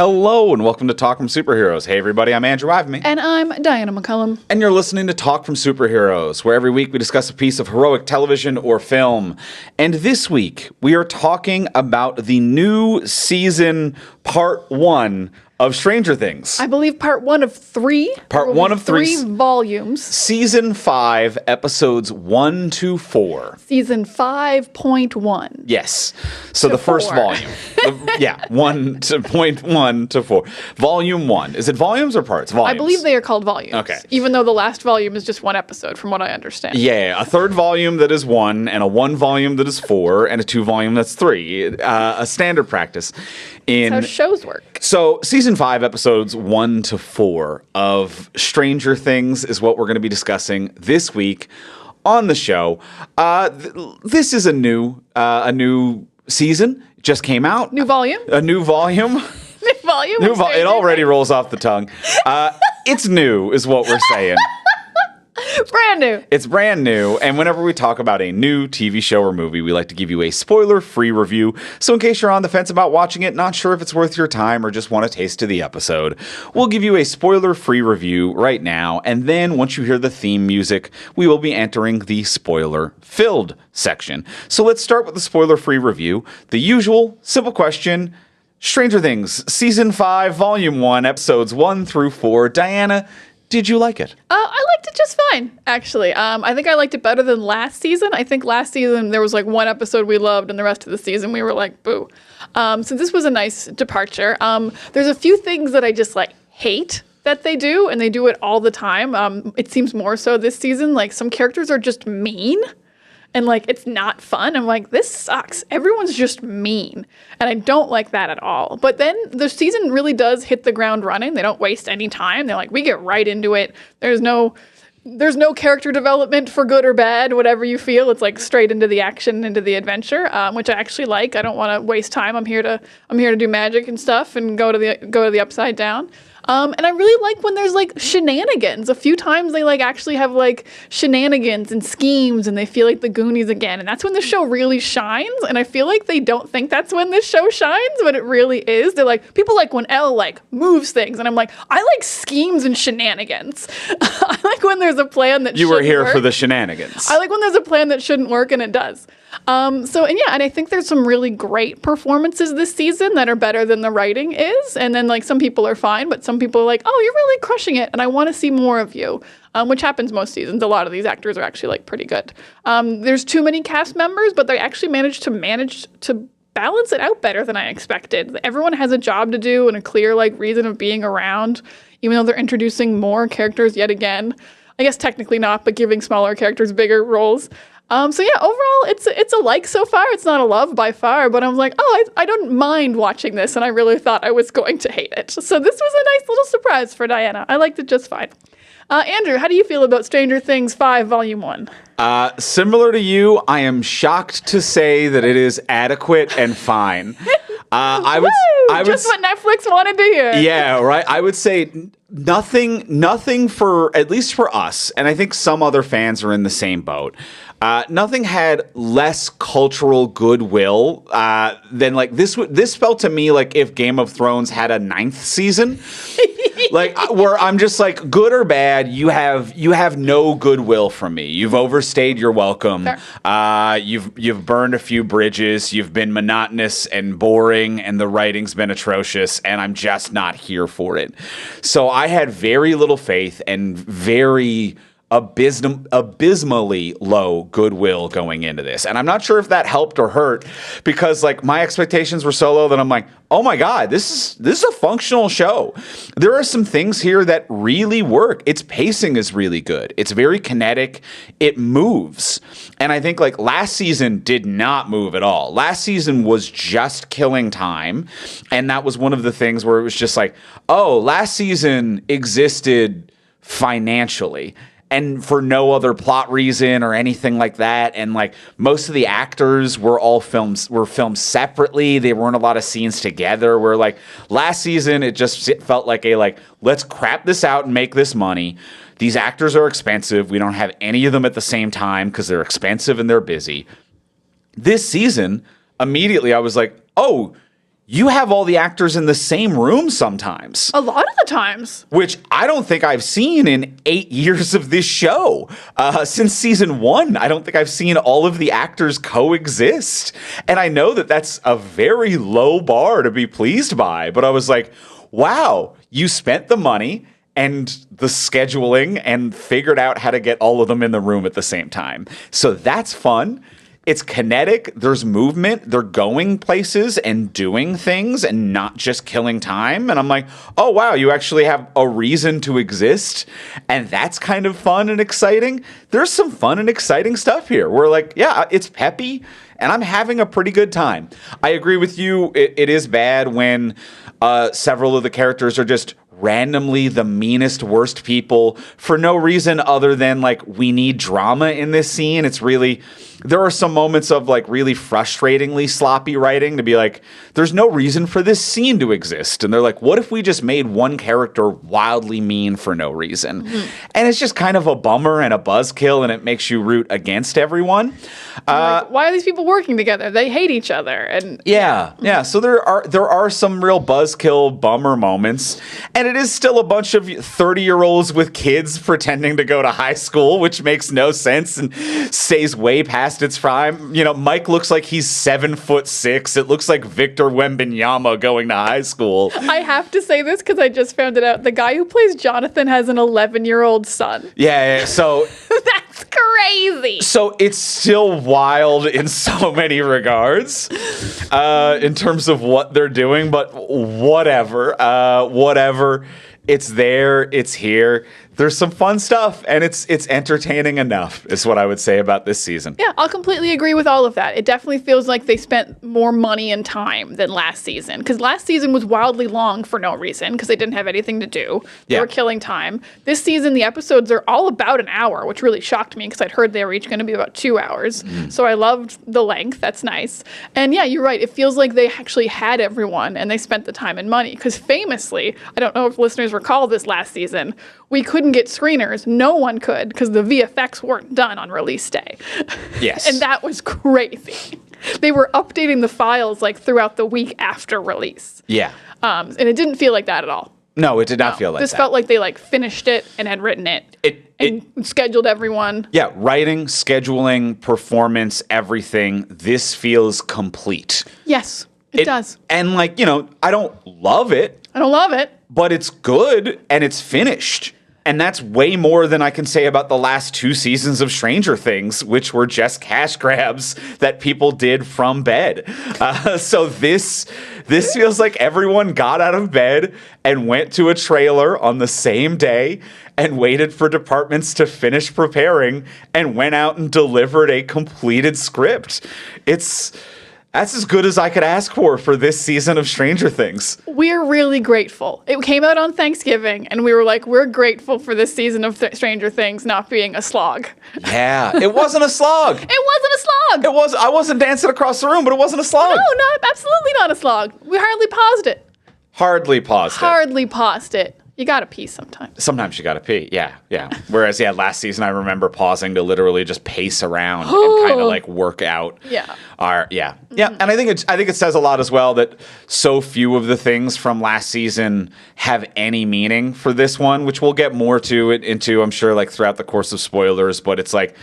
Hello and welcome to Talk from Superheroes. Hey everybody, I'm Andrew Ivemy. And I'm Diana McCullum. And you're listening to Talk from Superheroes, where every week we discuss a piece of heroic television or film. And this week we are talking about the new season, part 1 of Stranger Things. I believe part 1 of 3. Part 1 of 3. 3 volumes. Season 5, episodes 1 to 4. Season 5.1. Yes. So the first 4. volume. 1 to 4. Volume 1. Is it volumes or parts? Volumes. I believe they are called volumes. Okay. Even though the last volume is just one episode, from what I understand. Yeah, a third volume that is 1, and a 1 volume that is 4, and a 2 volume that's 3. A standard practice. That's how shows work. So, season 5, episodes 1 to 4 of Stranger Things is what we're going to be discussing this week on the show. This is a new season. It just came out. New volume? A new volume. New volume? It already rolls off the tongue. It's new, is what we're saying. Brand new. It's brand new, and whenever we talk about a new TV show or movie, we like to give you a spoiler-free review. So in case you're on the fence about watching it, not sure if it's worth your time, or just want a taste of the episode, we'll give you a spoiler-free review right now, and then once you hear the theme music, we will be entering the spoiler-filled section. So let's start with the spoiler-free review. The usual, simple question: Stranger Things, Season 5, Volume 1, Episodes 1 through 4. Diana, did you like it? I liked it just fine, actually. I think I liked it better than last season. I think last season there was like one episode we loved, and the rest of the season we were like, boo. So this was a nice departure. There's a few things that I just like hate that they do, and they do it all the time. It seems more so this season. Like some characters are just mean. And, like, it's not fun. I'm like, this sucks. Everyone's just mean. And I don't like that at all. But then the season really does hit the ground running. They don't waste any time. They're like, we get right into it. There's no character development for good or bad, whatever you feel. It's like straight into the action, into the adventure, which I actually like. I don't want to waste time. I'm here to do magic and stuff and go to the Upside Down. And I really like when there's like shenanigans. A few times they like actually have like shenanigans and schemes, and they feel like the Goonies again. And that's when the show really shines. And I feel like they don't think that's when this show shines, but it really is. They're like, people like when Elle like moves things, and I'm like, I like schemes and shenanigans. I like when there's a plan that you were here work. for the shenanigans. I like when there's a plan that shouldn't work and it does. And I think there's some really great performances this season that are better than the writing is. And then like some people are fine, but some people are like, oh, you're really crushing it, and I want to see more of you. Which happens most seasons. A lot of these actors are actually like pretty good. There's too many cast members, but they actually managed to balance it out better than I expected. Everyone has a job to do and a clear like reason of being around, even though they're introducing more characters yet again. I guess technically not, but giving smaller characters bigger roles. Overall, it's a like so far. It's not a love by far, but I'm like, I don't mind watching this, and I really thought I was going to hate it. So this was a nice little surprise for Diana. I liked it just fine. Andrew, how do you feel about Stranger Things 5, Volume 1? Similar to you, I am shocked to say that it is adequate and fine. Just what Netflix wanted to hear. Yeah, right. I would say nothing for, at least for us, and I think some other fans are in the same boat. Nothing had less cultural goodwill than like this. This felt to me like if Game of Thrones had a 9th season, like where I'm just like, good or bad, you have no goodwill from me. You've overstayed your welcome. Sure. You've burned a few bridges. You've been monotonous and boring, and the writing's been atrocious, and I'm just not here for it. So I had very little faith and very abysmally low goodwill going into this. And I'm not sure if that helped or hurt, because like my expectations were so low that I'm like, oh my God, this is a functional show. There are some things here that really work. Its pacing is really good. It's very kinetic. It moves. And I think like last season did not move at all. Last season was just killing time. And that was one of the things where it was just like, oh, last season existed financially and for no other plot reason or anything like that. And like most of the actors were filmed separately. There weren't a lot of scenes together. Where like last season, it just felt like let's crap this out and make this money. These actors are expensive. We don't have any of them at the same time because they're expensive and they're busy. This season, immediately I was like, oh, you have all the actors in the same room sometimes. A lot of the times. Which I don't think I've seen in 8 years of this show. Since season 1, I don't think I've seen all of the actors coexist. And I know that that's a very low bar to be pleased by, but I was like, wow, you spent the money and the scheduling and figured out how to get all of them in the room at the same time. So that's fun. It's kinetic. There's movement. They're going places and doing things and not just killing time. And I'm like, oh, wow, you actually have a reason to exist. And that's kind of fun and exciting. There's some fun and exciting stuff here. We're like, yeah, it's peppy and I'm having a pretty good time. I agree with you. It is bad when several of the characters are just randomly the meanest, worst people for no reason other than like we need drama in this scene. It's really, there are some moments of like really frustratingly sloppy writing to be like, there's no reason for this scene to exist. And they're like, what if we just made one character wildly mean for no reason? Mm-hmm. And it's just kind of a bummer and a buzzkill, and it makes you root against everyone. Like, why are these people working together? They hate each other. And yeah. So there are some real buzzkill bummer moments, and it is still a bunch of 30-year-olds with kids pretending to go to high school, which makes no sense and stays way past its prime. You know, Mike looks like he's 7'6". It looks like Victor Wembanyama going to high school. I have to say this because I just found it out. The guy who plays Jonathan has an 11-year-old son. Yeah, so that's crazy. So it's still wild in so many regards in terms of what they're doing, but whatever. It's there, it's here. There's some fun stuff, and it's entertaining enough, is what I would say about this season. Yeah, I'll completely agree with all of that. It definitely feels like they spent more money and time than last season, because last season was wildly long for no reason, because they didn't have anything to do. They were killing time. This season, the episodes are all about an hour, which really shocked me, because I'd heard they were each going to be about 2 hours. So I loved the length. That's nice. And yeah, you're right. It feels like they actually had everyone, and they spent the time and money, because famously, I don't know if listeners recall this last season, we couldn't get screeners. No one could because the VFX weren't done on release day. Yes. And that was crazy. They were updating the files like throughout the week after release. Yeah. And it didn't feel like that at all. No, it did not feel like this that. This felt like they like finished it and had written it. And scheduled everyone. Yeah, writing, scheduling, performance, everything. This feels complete. Yes, it does. And like, you know, I don't love it. I don't love it. But it's good and it's finished. And that's way more than I can say about the last 2 seasons of Stranger Things, which were just cash grabs that people did from bed. So this feels like everyone got out of bed and went to a trailer on the same day and waited for departments to finish preparing and went out and delivered a completed script. That's as good as I could ask for this season of Stranger Things. We're really grateful. It came out on Thanksgiving, and we were like, we're grateful for this season of Stranger Things not being a slog. Yeah, it wasn't a slog. It wasn't a slog. I wasn't dancing across the room, but it wasn't a slog. No, absolutely not a slog. We hardly paused it. Hardly paused it. You gotta pee sometimes. Sometimes you gotta pee, yeah. Whereas, last season I remember pausing to literally just pace around and kind of like work out. Yeah. And I think it says a lot as well that so few of the things from last season have any meaning for this one, which we'll get more into I'm sure like throughout the course of spoilers. But it's like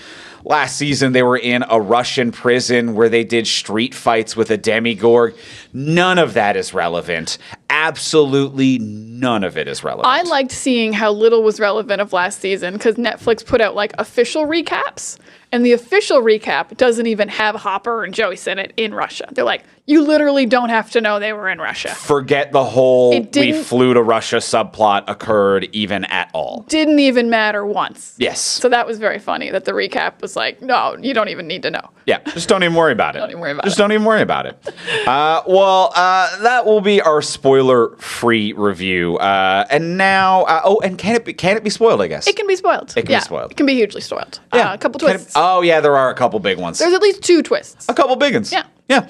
last season they were in a Russian prison where they did street fights with a demigorg. None of that is relevant. Absolutely none of it is relevant. I liked seeing how little was relevant of last season because Netflix put out like official recaps. And the official recap doesn't even have Hopper and Joey Sinnott in Russia. They're like, you literally don't have to know they were in Russia. Forget the whole we flew to Russia subplot occurred even at all. Didn't even matter once. Yes. So that was very funny that the recap was like, no, you don't even need to know. Yeah, just don't even worry about it. Don't even worry about it. That will be our spoiler-free review. And now, and can it be spoiled, I guess? It can be spoiled. It can be spoiled. It can be hugely spoiled. Yeah. A couple twists. There are a couple big ones. There's at least 2 twists. A couple big ones. Yeah. Yeah.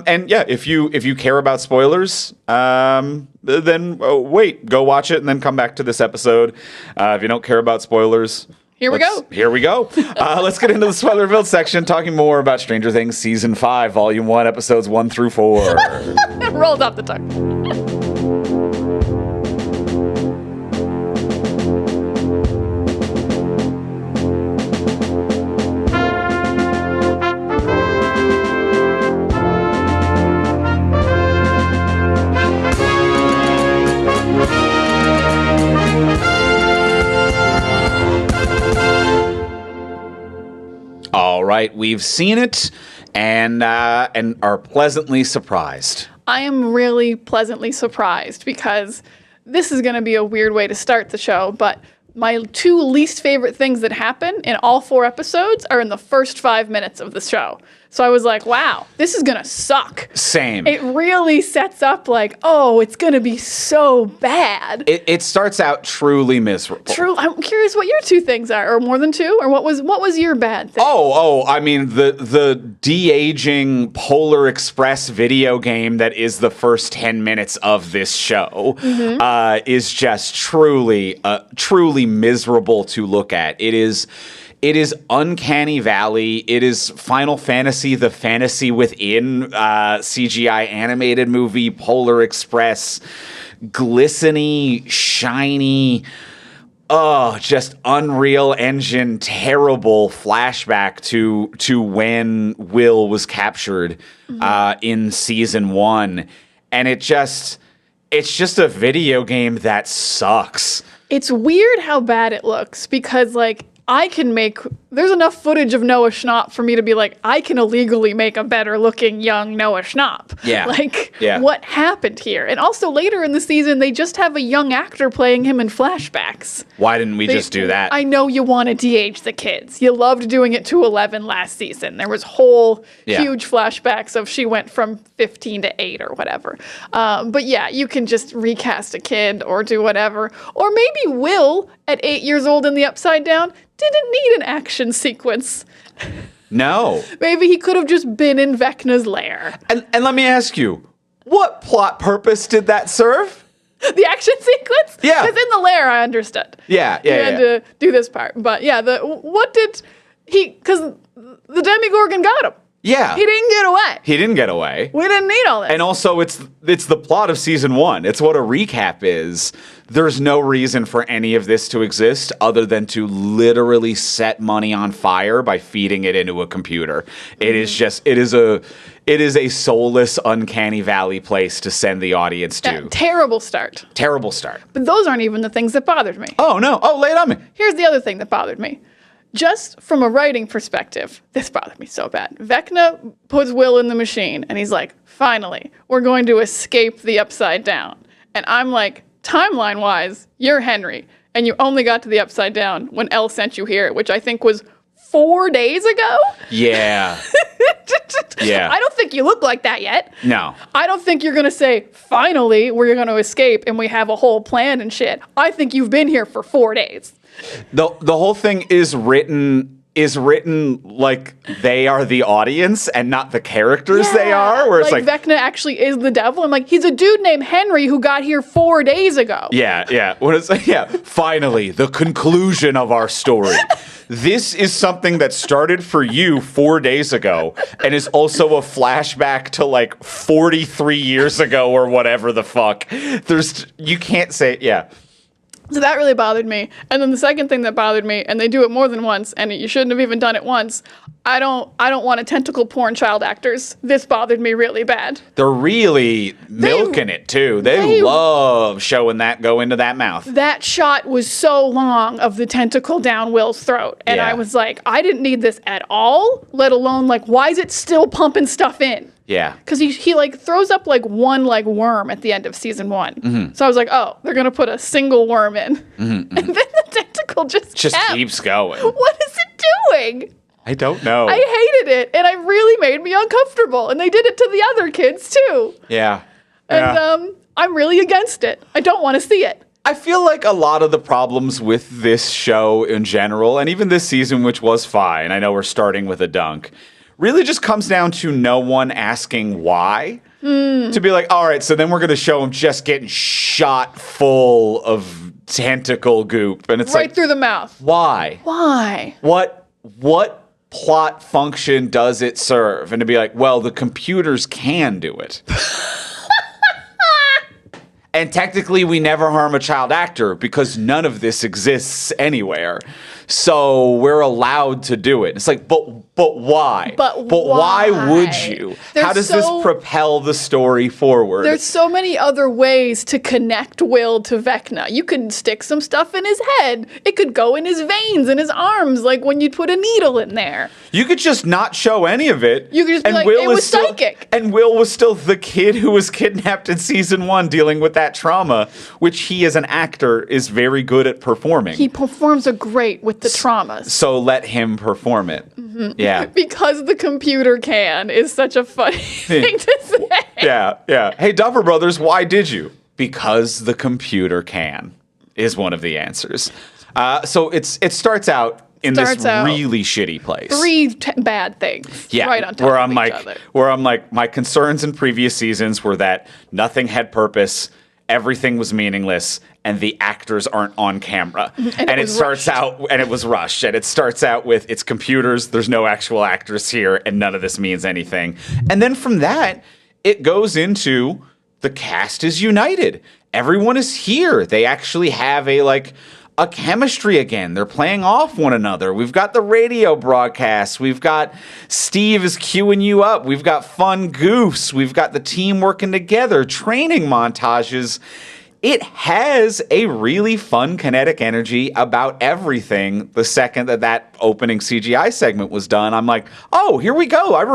If you care about spoilers, then wait, go watch it and then come back to this episode. If you don't care about spoilers, Here we go. Here we go. Let's get into the spoiler-filled section, talking more about Stranger Things Season 5, Volume 1, Episodes 1 through 4. Rolls off the tongue. All right, we've seen it and are pleasantly surprised. I am really pleasantly surprised because this is going to be a weird way to start the show, but my two least favorite things that happen in all 4 episodes are in the first 5 minutes of the show. So I was like, wow, this is going to suck. Same. It really sets up like, oh, it's going to be so bad. It starts out truly miserable. True. I'm curious what your 2 things are, or more than 2, or what was your bad thing? I mean the de-aging Polar Express video game that is the first 10 minutes of this show is just truly miserable to look at. It is Uncanny Valley. It is Final Fantasy, the fantasy within CGI animated movie, Polar Express. Glistening, shiny, just Unreal Engine, terrible flashback to when Will was captured in Season 1. And it's just a video game that sucks. It's weird how bad it looks because, like, there's enough footage of Noah Schnapp for me to be like, I can illegally make a better looking young Noah Schnapp. Yeah. What happened here? And also later in the season, they just have a young actor playing him in flashbacks. Why didn't we just do that? I know you want to de-age the kids. You loved doing it to 11 last season. There was whole huge flashbacks of she went from 15 to 8 or whatever. But yeah, you can just recast a kid or do whatever. Or maybe Will, at 8 years old in the Upside Down, didn't need an action sequence. No. Maybe he could have just been in Vecna's lair. And let me ask you, what plot purpose did that serve? The action sequence? Yeah. Because in the lair, I understood. Yeah. You had to do this part. But yeah, because the Demogorgon got him. Yeah. He didn't get away. He didn't get away. We didn't need all this. And also, it's the plot of Season 1. It's what a recap is. There's no reason for any of this to exist other than to literally set money on fire by feeding it into a computer. It is a soulless, Uncanny Valley place to send the audience to. Terrible start. Terrible start. But those aren't even the things that bothered me. Oh, no. Oh, lay it on me. Here's the other thing that bothered me. Just from a writing perspective, this bothered me so bad. Vecna puts Will in the machine, and he's like, finally, we're going to escape the Upside Down. And I'm like, timeline-wise, you're Henry, and you only got to the Upside Down when Elle sent you here, which I think was 4 days ago? Yeah. Yeah. I don't think you look like that yet. No. I don't think you're going to say, finally, we're going to escape, and we have a whole plan and shit. I think you've been here for 4 days. The whole thing is written like they are the audience and not the characters they are. Where it's like Vecna actually is the devil. I'm like, he's a dude named Henry who got here 4 days ago. Yeah. When it's like, finally, the conclusion of our story. This is something that started for you 4 days ago and is also a flashback to like 43 years ago or whatever the fuck. You can't say, So that really bothered me. And then the second thing that bothered me, and they do it more than once, and you shouldn't have even done it once. I don't want to tentacle porn child actors. This bothered me really bad. They're really milking it too. They love showing that go into that mouth. That shot was so long of the tentacle down Will's throat. And I was like, I didn't need this at all, let alone like, why is it still pumping stuff in? Yeah. Because he like throws up like one like worm at the end of season 1. Mm-hmm. So I was like, oh, they're going to put a single worm in. Mm-hmm, mm-hmm. And then the tentacle just keeps going. What is it doing? I don't know. I hated it. And it really made me uncomfortable. And they did it to the other kids too. Yeah. And I'm really against it. I don't want to see it. I feel like a lot of the problems with this show in general, and even this season, which was fine, I know we're starting with a dunk, really just comes down to no one asking why. To be like, all right, so then we're going to show him just getting shot full of tentacle goop. And it's Right like, through the mouth. why? Why? What plot function does it serve? And to be like, well, the computers can do it. And technically, we never harm a child actor because none of this exists anywhere. So we're allowed to do it. It's like, but why? But why would why? you? There's How does this propel the story forward? There's so many other ways to connect Will to Vecna. You could stick some stuff in his head. It could go in his veins and his arms, like when you put a needle in there. You could just not show any of it. You could just be like, it was psychic. And Will was still the kid who was kidnapped in season 1 dealing with that trauma, which he as an actor is very good at performing. He performs a great with the traumas. So let him perform it. Mm-hmm. Yeah. Because the computer can is such a funny thing to say. Yeah. Hey, Duffer Brothers, why did you? Because the computer can is one of the answers. So it starts out in this really shitty place. Three bad things. Yeah, right on top of each other. Where I'm like, my concerns in previous seasons were that nothing had purpose, everything was meaningless, and the actors aren't on camera. And it starts out, and it was rushed. And it starts out with, it's computers, there's no actual actors here, and none of this means anything. And then from that, it goes into the cast is united. Everyone is here. They actually have a chemistry again. They're playing off one another. We've got the radio broadcasts. We've got Steve is queuing you up. We've got fun goofs. We've got the team working together, training montages. It has a really fun kinetic energy about everything. The second that opening CGI segment was done, I'm like, oh, here we go. I'm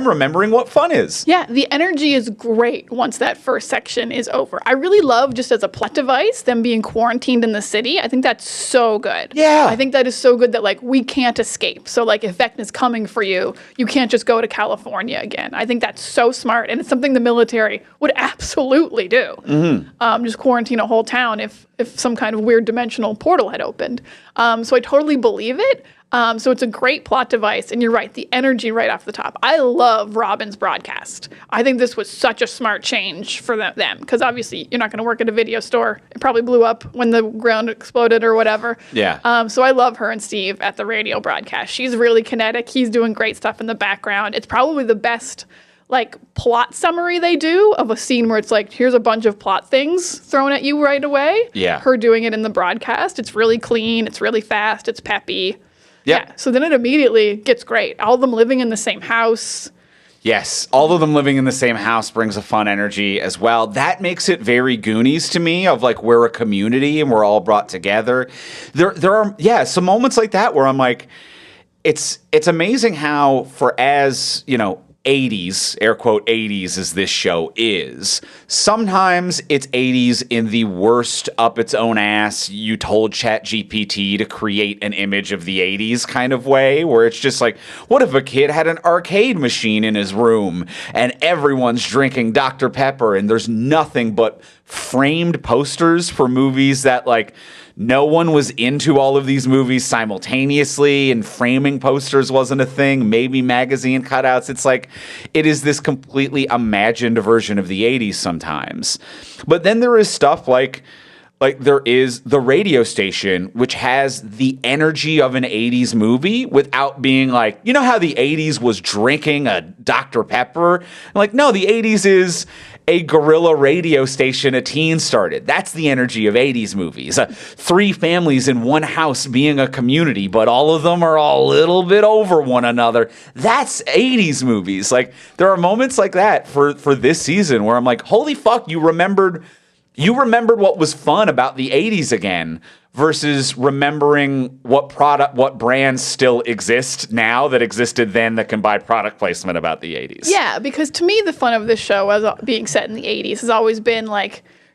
remembering what fun is. Yeah, the energy is great once that first section is over. I really love, just as a plot device, them being quarantined in the city. I think that's so good. Yeah. I think that is so good that, we can't escape. So, if Vecna's coming for you, you can't just go to California again. I think that's so smart, and it's something the military would absolutely do. Mm-hmm. Just quarantine a whole town if some kind of weird dimensional portal had opened. So I totally believe it. So it's a great plot device, and you're right, the energy right off the top. I love Robin's broadcast. I think this was such a smart change for them, because obviously you're not going to work at a video store. It probably blew up when the ground exploded or whatever. Yeah. So I love her and Steve at the radio broadcast. She's really kinetic. He's doing great stuff in the background. It's probably the best plot summary they do of a scene where it's here's a bunch of plot things thrown at you right away. Yeah. Her doing it in the broadcast. It's really clean. It's really fast. It's peppy. Yep. Yeah. So then it immediately gets great. All of them living in the same house. Yes, all of them living in the same house brings a fun energy as well. That makes it very Goonies to me, of we're a community and we're all brought together. There are some moments like that where I'm like, it's amazing how, for as 80s, air quote 80s as this show is, sometimes it's 80s in the worst up its own ass, you told ChatGPT to create an image of the 80s kind of way, where it's just what if a kid had an arcade machine in his room and everyone's drinking Dr. Pepper and there's nothing but framed posters for movies that no one was into all of these movies simultaneously, and framing posters wasn't a thing. Maybe magazine cutouts. It's it is this completely imagined version of the 80s sometimes. But then there is stuff like there is the radio station, which has the energy of an 80s movie without being you know how the 80s was drinking a Dr. Pepper? No, the 80s is a guerrilla radio station a teen started. That's the energy of 80s movies. 3 families in one house being a community, but all of them are a little bit over one another. That's 80s movies. There are moments like that for this season where I'm holy fuck, you remembered what was fun about the 80s again, versus remembering what brands still exist now that existed then that can buy product placement about the 80s. Yeah, because to me, the fun of this show, as being set in the 80s, has always been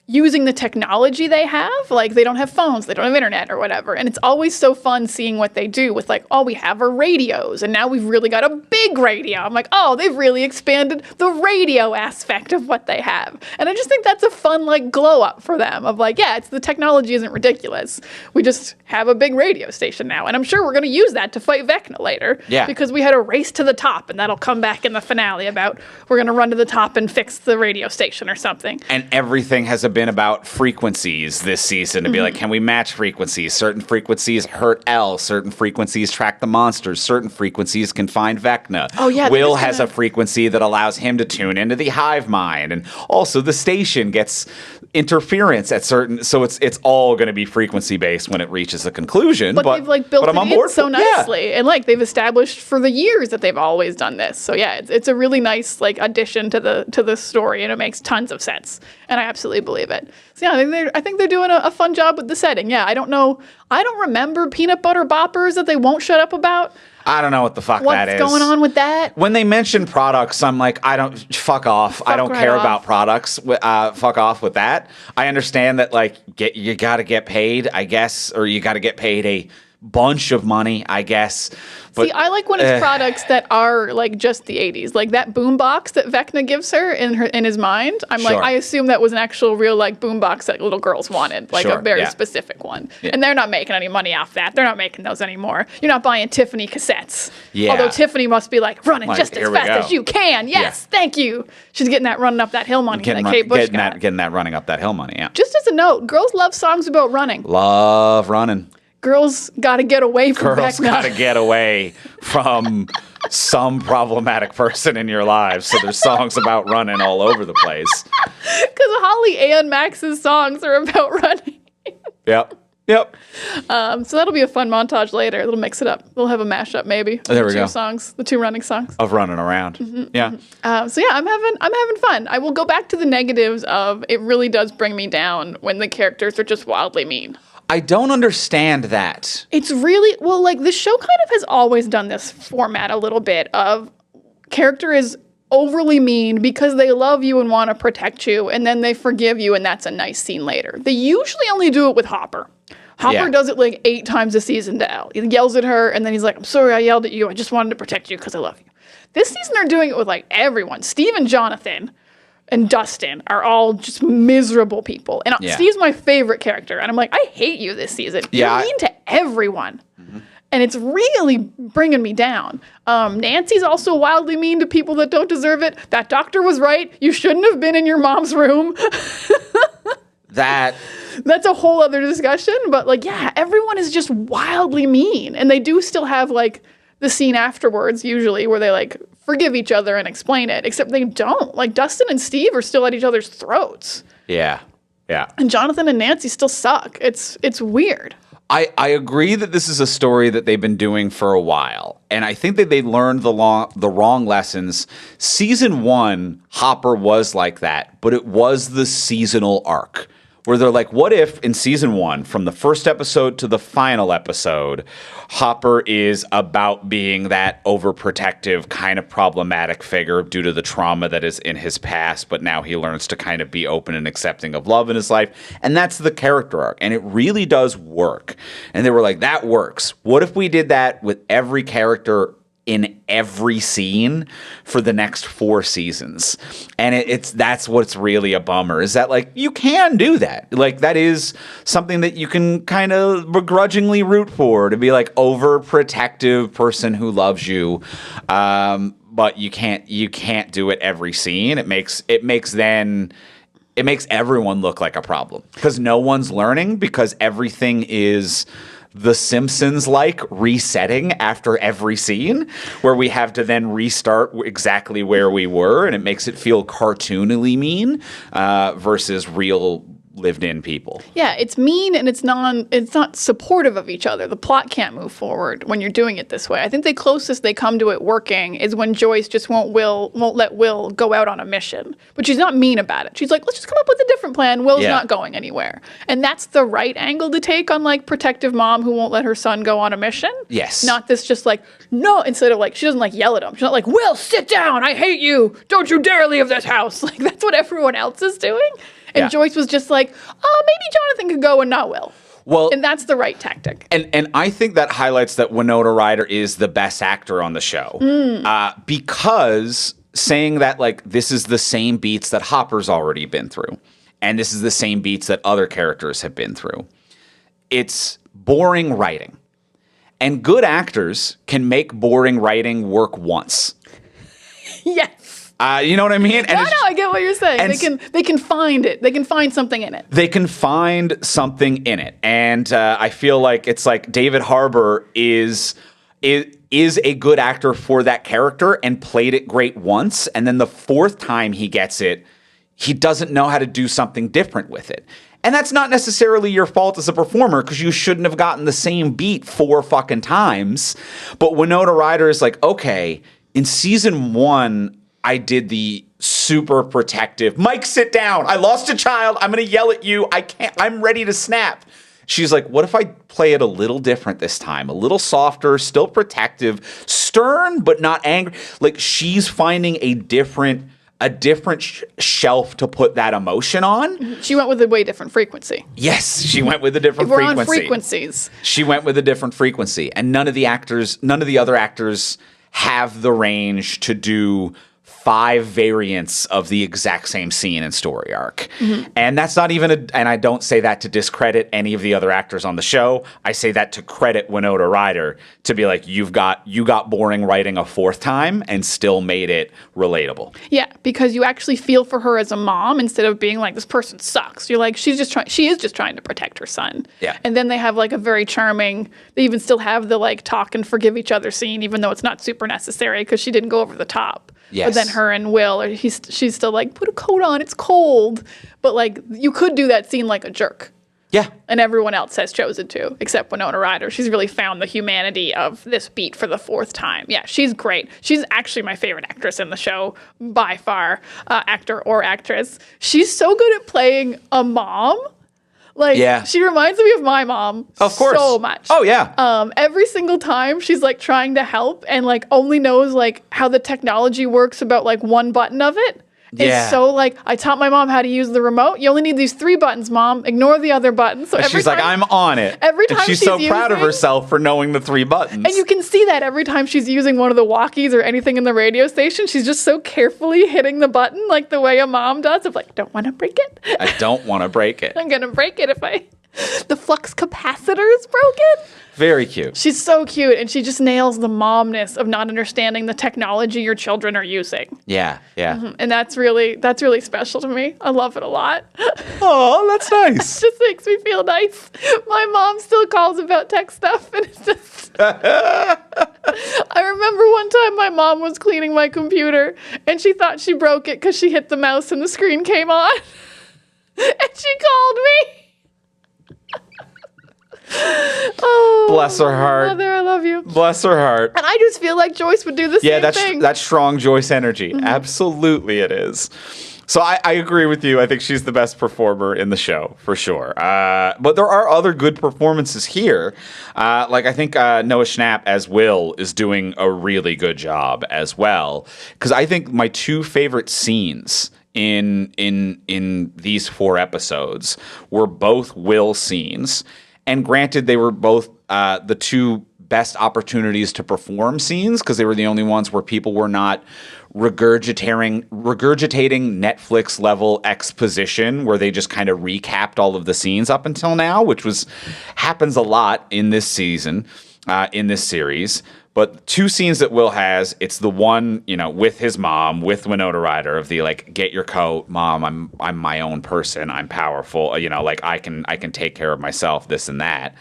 using the technology they have. They don't have phones, they don't have internet or whatever. And it's always so fun seeing what they do with all we have are radios. And now we've really got a big radio. I'm oh, they've really expanded the radio aspect of what they have. And I just think that's a fun glow up for them of it's the technology isn't ridiculous. We just have a big radio station now. And I'm sure we're going to use that to fight Vecna later. Yeah. Because we had a race to the top, and that'll come back in the finale about we're going to run to the top and fix the radio station or something. And everything has been been about frequencies this season to be like, can we match frequencies? Certain frequencies hurt L, certain frequencies track the monsters, certain frequencies can find Vecna. Oh, yeah, they're Will just has gonna- a frequency that allows him to tune into the hive mind, and also the station gets interference at certain, so it's all going to be frequency based when it reaches a conclusion. But they've like built but I'm on it in board so for- yeah. nicely, and like they've established for the years that they've always done this. So yeah, it's a really nice like addition to the story, and it makes tons of sense, and I absolutely believe it. So yeah, I think they're doing a fun job with the setting. Yeah, I don't remember peanut butter boppers that they won't shut up about. I don't know what the fuck that is. What's going on with that? When they mention products, I'm like, fuck off. I don't right care off. about products. Fuck off with that. I understand that, like, you got to get paid, I guess, or you got to get paid a bunch of money, I guess. But See, I like when it's products that are like just the 80s, like that boombox that Vecna gives her in his mind. I'm like, Sure. I assume that was an actual real like boombox that little girls wanted, like Sure, a very yeah. specific one. Yeah. And they're not making any money off that. They're not making those anymore. You're not buying Tiffany cassettes. Yeah. Although Tiffany must be like running Like, just as here we fast go. as you can. Yes, thank you. She's getting that running up that hill money that Kate Bush got. getting that running up that hill money. Yeah, Just as a note, girls love songs about running. love running. Girls got to get away from Girls Vecna. got to get away from some problematic person in your lives. So there's songs about running all over the place. Because Holly and Max's songs are about running. Yep. So that'll be a fun montage later. It'll mix it up. We'll have a mashup maybe. There we the go. two songs, the two running songs. Of running around. Yeah. So yeah, I'm having fun. I will go back to the negatives of it really does bring me down when the characters are just wildly mean. I don't understand that. It's really well, like the show kind of has always done this format a little bit of character is overly mean because they love you and want to protect you, and then they forgive you, and that's a nice scene later. They usually only do it with Hopper. Hopper Yeah. does it like 8 times a season to Elle. He yells at her, and then he's like, I'm sorry I yelled at you. I just wanted to protect you because I love you. This season, they're doing it with like everyone. Steve and Jonathan and Dustin are all just miserable people. And Yeah. Steve's my favorite character. And I'm like, I hate you this season. Yeah, You're mean to everyone. And it's really bringing me down. Nancy's also wildly mean to people that don't deserve it. That doctor was right. You shouldn't have been in your mom's room. That That's a whole other discussion. But like, yeah, everyone is just wildly mean. And they do still have like the scene afterwards, usually, where they like forgive each other and explain it, except they don't. Like Dustin and Steve are still at each other's throats. yeah. And Jonathan and Nancy still suck. It's weird. I agree that this is a story that they've been doing for a while. And I think that they learned the wrong lessons. Season 1, Hopper was like that, but it was the seasonal arc. Where they're like, what if in season 1, from the first episode to the final episode, Hopper is about being that overprotective, kind of problematic figure due to the trauma that is in his past, but now he learns to kind of be open and accepting of love in his life. And that's the character arc. And it really does work. And they were like, that works. What if we did that with every character in every scene for the next 4 seasons? And that's what's really a bummer, is that like you can do that. Like that is something that you can kind of begrudgingly root for, to be like overprotective person who loves you. But you can't do it every scene. It makes everyone look like a problem because no one's learning, because everything is The Simpsons like resetting after every scene, where we have to then restart exactly where we were, and it makes it feel cartoonily mean versus real lived-in people. Yeah, it's mean and it's not supportive of each other. The plot can't move forward when you're doing it this way. I think the closest they come to it working is when Joyce just won't let Will go out on a mission. But she's not mean about it. She's like, let's just come up with a different plan. Will's not going anywhere. And that's the right angle to take on like protective mom who won't let her son go on a mission. Yes. Not this just like, no, instead of like, she doesn't like yell at him. She's not like, Will, sit down. I hate you. Don't you dare leave this house. Like that's what everyone else is doing. And Yeah. Joyce was just like, oh, maybe Jonathan could go and not Will. Well, And that's the right tactic. And I think that highlights that Winona Ryder is the best actor on the show. Because saying that, like, this is the same beats that Hopper's already been through, and this is the same beats that other characters have been through, it's boring writing. And good actors can make boring writing work once. Yes. You know what I mean? And No, I get what you're saying. They can find it. They can find something in it. They can find something in it. And I feel like it's like David Harbour is a good actor for that character and played it great once. And then the fourth time he gets it, he doesn't know how to do something different with it. And that's not necessarily your fault as a performer because you shouldn't have gotten the same beat 4 fucking times. But Winona Ryder is like, okay, in season 1, I did the super protective, Mike, sit down. I lost a child. I'm going to yell at you. I'm ready to snap. She's like, what if I play it a little different this time? A little softer, still protective, stern, but not angry. Like she's finding a different shelf to put that emotion on. She went with a way different frequency. Yes, she went with a different We're frequency. on frequencies. She went with a different frequency. And none of the other actors have the range to do 5 variants of the exact same scene and story arc. Mm-hmm. And that's not even and I don't say that to discredit any of the other actors on the show. I say that to credit Winona Ryder to be like, you got boring writing a 4th time and still made it relatable. Yeah, because you actually feel for her as a mom instead of being like, this person sucks. You're like, she is just trying to protect her son. Yeah. And then they have like a very charming, they even still have the like talk and forgive each other scene, even though it's not super necessary because she didn't go over the top. Yes. But then her and Will, she's still like, put a coat on, it's cold. But like, you could do that scene like a jerk. Yeah. And everyone else has chosen to, except Winona Ryder. She's really found the humanity of this beat for the 4th time. Yeah, she's great. She's actually my favorite actress in the show, by far, actor or actress. She's so good at playing a mom. Like, yeah. She reminds me of my mom of course. So much. Oh, yeah. Every single time she's, like, trying to help and, like, only knows, like, how the technology works about, like, one button of it. Yeah. It's so, like, I taught my mom how to use the remote. You only need these 3 buttons, Mom. Ignore the other buttons. So she's like, I'm on it. Every time and she's so proud of herself for knowing the 3 buttons. And you can see that every time she's using one of the walkies or anything in the radio station, she's just so carefully hitting the button like the way a mom does of like, don't want to break it. I don't want to break it. I'm going to break it if the flux capacitor is broken. Very cute. She's so cute, and she just nails the momness of not understanding the technology your children are using. Yeah, yeah. Mm-hmm. And that's really special to me. I love it a lot. Oh, that's nice. It just makes me feel nice. My mom still calls about tech stuff, and it's just... I remember one time my mom was cleaning my computer, and she thought she broke it because she hit the mouse and the screen came on. And she called me. Oh, bless her heart. Mother, I love you. Bless her heart. And I just feel like Joyce would do the same thing. Yeah, that's strong Joyce energy. Mm-hmm. Absolutely it is. So I agree with you. I think she's the best performer in the show, for sure. But there are other good performances here. Like I think Noah Schnapp as Will is doing a really good job as well. Because I think my 2 favorite scenes in these 4 episodes were both Will scenes. And granted, they were both the 2 best opportunities to perform scenes because they were the only ones where people were not regurgitating Netflix level exposition where they just kind of recapped all of the scenes up until now, which happens a lot in this season, in this series. But 2 scenes that Will has, it's the one, with his mom, with Winona Ryder, of the like, get your coat, Mom, I'm my own person, I'm powerful, like I can take care of myself, this and that.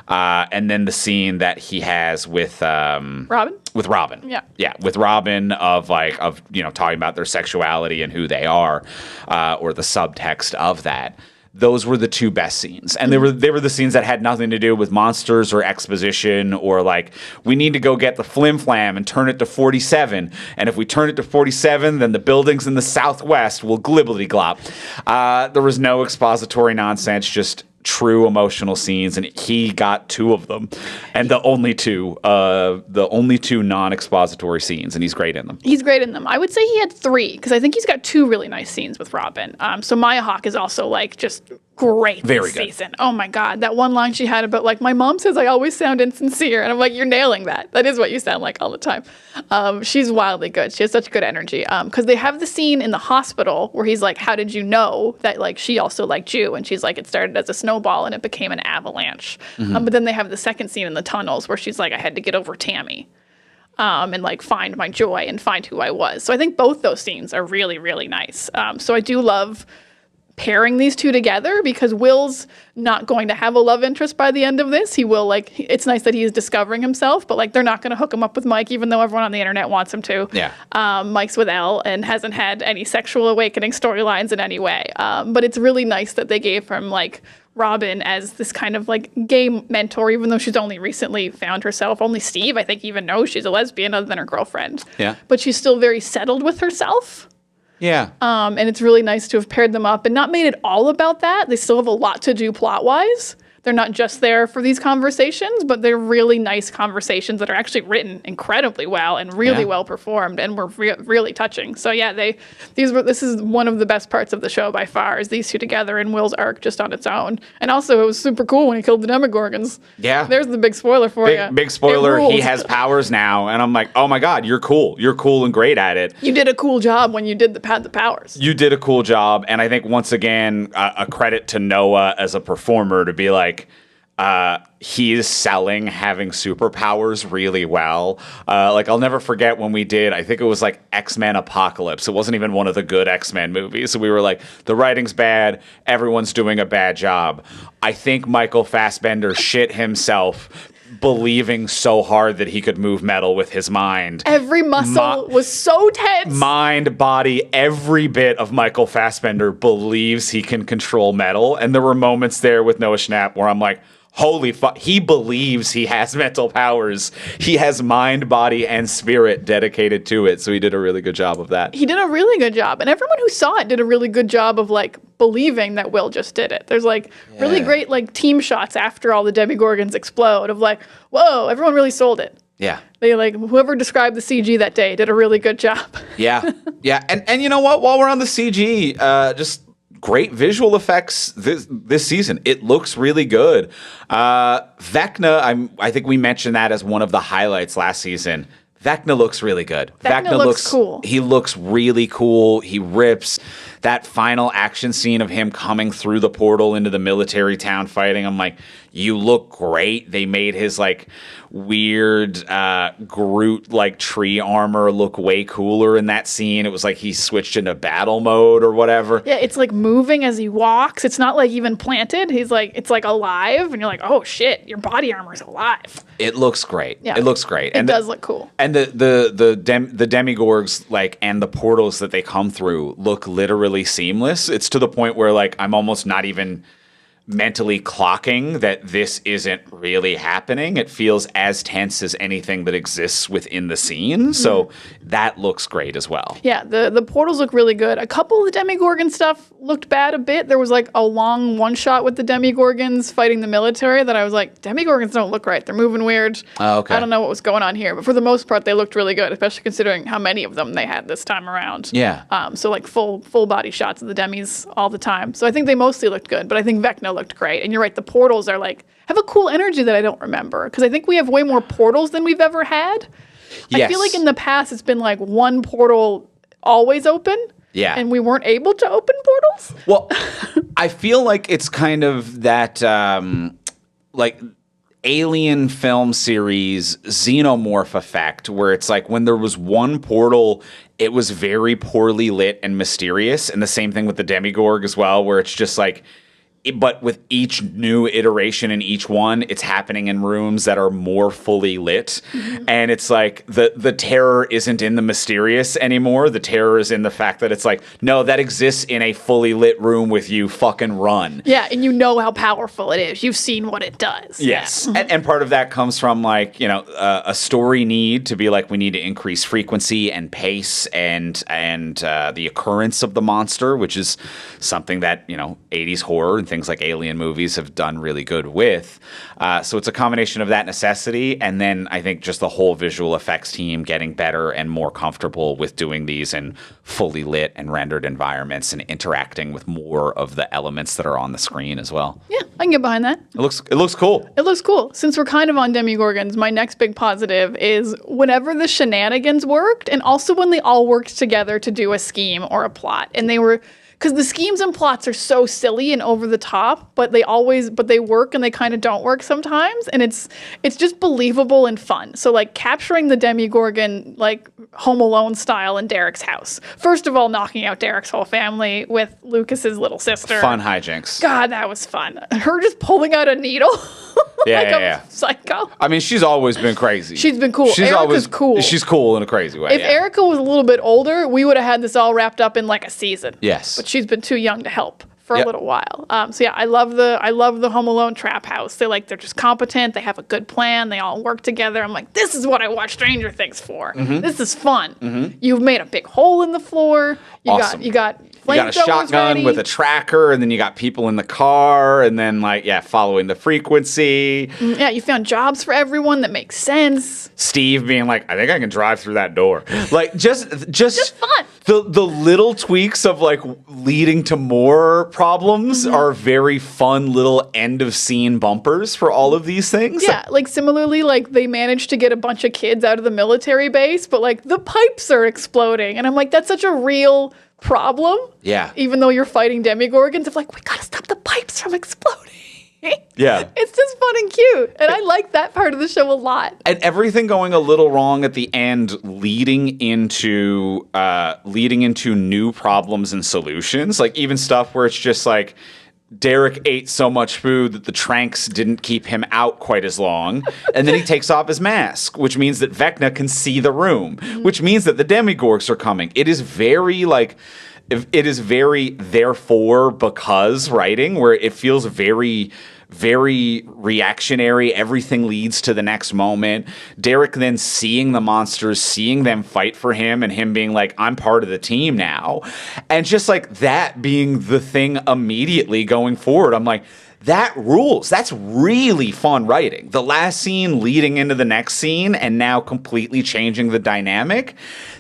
And then the scene that he has with Robin? With Robin. Yeah. Yeah, with Robin of talking about their sexuality and who they are, or the subtext of that. Those were the 2 best scenes. And they were the scenes that had nothing to do with monsters or exposition or like, we need to go get the flim flam and turn it to 47. And if we turn it to 47, then the buildings in the southwest will glibbity glop. There was no expository nonsense, just true emotional scenes, and he got 2 of them, and the only two non-expository scenes, and he's great in them. He's great in them. I would say he had 3 because I think he's got 2 really nice scenes with Robin. So Maya Hawke is also like just great Very this good. season. Oh my God, that one line she had about like, my mom says I always sound insincere, and I'm like, you're nailing that. That is what you sound like all the time. She's wildly good. She has such good energy. Because they have the scene in the hospital where he's like, how did you know that like she also liked you? And she's like, it started as a snowball and it became an avalanche. Mm-hmm. But then they have the second scene in the tunnels where she's like, I had to get over Tammy. and like find my joy and find who I was. So I think both those scenes are really, really nice. So I do love pairing these two together because Will's not going to have a love interest by the end of this. He will like, it's nice that he is discovering himself, but like they're not going to hook him up with Mike, even though everyone on the internet wants him to. Yeah. Mike's with Elle and hasn't had any sexual awakening storylines in any way. But it's really nice that they gave him like Robin as this kind of like gay mentor, even though she's only recently found herself. Only Steve, I think, even knows she's a lesbian other than her girlfriend. Yeah. But she's still very settled with herself. Yeah. And it's really nice to have paired them up and not made it all about that. They still have a lot to do plot-wise. They're not just there for these conversations, but they're really nice conversations that are actually written incredibly well and really well performed and were really touching. So yeah, this is one of the best parts of the show by far is these two together and Will's arc just on its own. And also it was super cool when he killed the Demogorgons. Yeah. There's the big spoiler for you. Big spoiler, he has powers now. And I'm like, oh my God, you're cool. You're cool and great at it. You did a cool job when you had the powers. You did a cool job. And I think once again, a credit to Noah as a performer to be like, he's selling having superpowers really well. Like I'll never forget when we did, I think it was like X-Men Apocalypse. It wasn't even one of the good X-Men movies. So we were like, the writing's bad. Everyone's doing a bad job. I think Michael Fassbender shit himself believing so hard that he could move metal with his mind. Every muscle was so tense. Mind, body, every bit of Michael Fassbender believes he can control metal. And there were moments there with Noah Schnapp where I'm like, holy fuck, he believes he has mental powers. He has mind, body, and spirit dedicated to it. So he did a really good job of that. He did a really good job. And everyone who saw it did a really good job of like believing that Will just did it. There's like really great like team shots after all the Demogorgons explode of like, whoa, everyone really sold it. Yeah. They like whoever described the CG that day did a really good job. Yeah. Yeah. And you know what? While we're on the CG, just great visual effects this season. It looks really good. Vecna, I think we mentioned that as one of the highlights last season. Vecna looks really good. Vecna looks cool. He looks really cool. He rips. That final action scene of him coming through the portal into the military town fighting, I'm like, you look great. They made his like weird Groot like tree armor look way cooler in that scene. It was like he switched into battle mode or whatever. Yeah, it's like moving as he walks. It's not like even planted. He's like, it's like alive, and you're like, oh shit, your body armor is alive. It looks great. Yeah. It looks great. It does look cool. And the demigorgs like and the portals that they come through look literally seamless. It's to the point where like I'm almost not even mentally clocking that this isn't really happening. It feels as tense as anything that exists within the scene. So that looks great as well. Yeah, the portals look really good. A couple of the Demigorgon stuff looked bad a bit. There was like a long one shot with the Demigorgons fighting the military that I was like, Demigorgons don't look right. They're moving weird. Oh, okay. I don't know what was going on here. But for the most part, they looked really good, especially considering how many of them they had this time around. Yeah. So like full body shots of the demis all the time. So I think they mostly looked good, but I think Vecna looked great. And you're right, the portals are like, have a cool energy that I don't remember. Because I think we have way more portals than we've ever had. Yes. I feel like in the past it's been like one portal always open. Yeah. And we weren't able to open portals. Well, I feel like it's kind of that like alien film series xenomorph effect where it's like when there was one portal, it was very poorly lit and mysterious. And the same thing with the Demigorg as well, where it's just like, but with each new iteration in each one, it's happening in rooms that are more fully lit. Mm-hmm. And it's like the terror isn't in the mysterious anymore. The terror is in the fact that it's like, no, that exists in a fully lit room with you. Fucking run. Yeah, and you know how powerful it is. You've seen what it does. Yes. Yeah. And part of that comes from like, you know, a story need to be like, we need to increase frequency and pace and the occurrence of the monster, which is something that, you know, 80s horror and things like alien movies have done really good with. So it's a combination of that necessity, and then I think just the whole visual effects team getting better and more comfortable with doing these in fully lit and rendered environments and interacting with more of the elements that are on the screen as well. Yeah, I can get behind that. It looks cool. It looks cool. Since we're kind of on Demigorgons, my next big positive is whenever the shenanigans worked, and also when they all worked together to do a scheme or a plot, and they were because the schemes and plots are so silly and over the top, but they work and they kind of don't work sometimes, and it's just believable and fun. So like capturing the Demogorgon like Home Alone style in Derek's house. First of all, knocking out Derek's whole family with Lucas's little sister. Fun hijinks. God, that was fun. Her just pulling out a needle. Yeah, like yeah. a psycho. I mean, she's always been crazy. She's been cool. Erica's cool. She's cool in a crazy way. If Erica was a little bit older, we would have had this all wrapped up in like a season. Yes. But she's been too young to help for Yep. a little while. So yeah, I love the Home Alone trap house. They're just competent. They have a good plan. They all work together. I'm like, this is what I watch Stranger Things for. Mm-hmm. This is fun. You've made a big hole in the floor. Awesome. You got You got a shotgun ready. with a tracker, and then you got people in the car, and then following the frequency. Yeah, you found jobs for everyone that makes sense. Steve being like, I think I can drive through that door. Like just fun. The little tweaks of like leading to more problems are very fun little end of scene bumpers for all of these things. Yeah, like similarly, like they managed to get a bunch of kids out of the military base, but like the pipes are exploding. And I'm like, that's such a real problem. Yeah. Even though you're fighting demigorgons, of like, we gotta stop the pipes from exploding. Yeah. It's just fun and cute. And I like that part of the show a lot. And everything going a little wrong at the end, leading into new problems and solutions. Like even stuff where it's just like Derek ate so much food that the tranks didn't keep him out quite as long, and then he takes off his mask, which means that Vecna can see the room, which means that the demigorgs are coming. It is very therefore because writing, where it feels very, very reactionary. Everything leads to the next moment. Derek then seeing the monsters, seeing them fight for him, and him being like, I'm part of the team now. And just like that being the thing immediately going forward, I'm like, that rules. That's really fun writing. The last scene leading into the next scene and now completely changing the dynamic.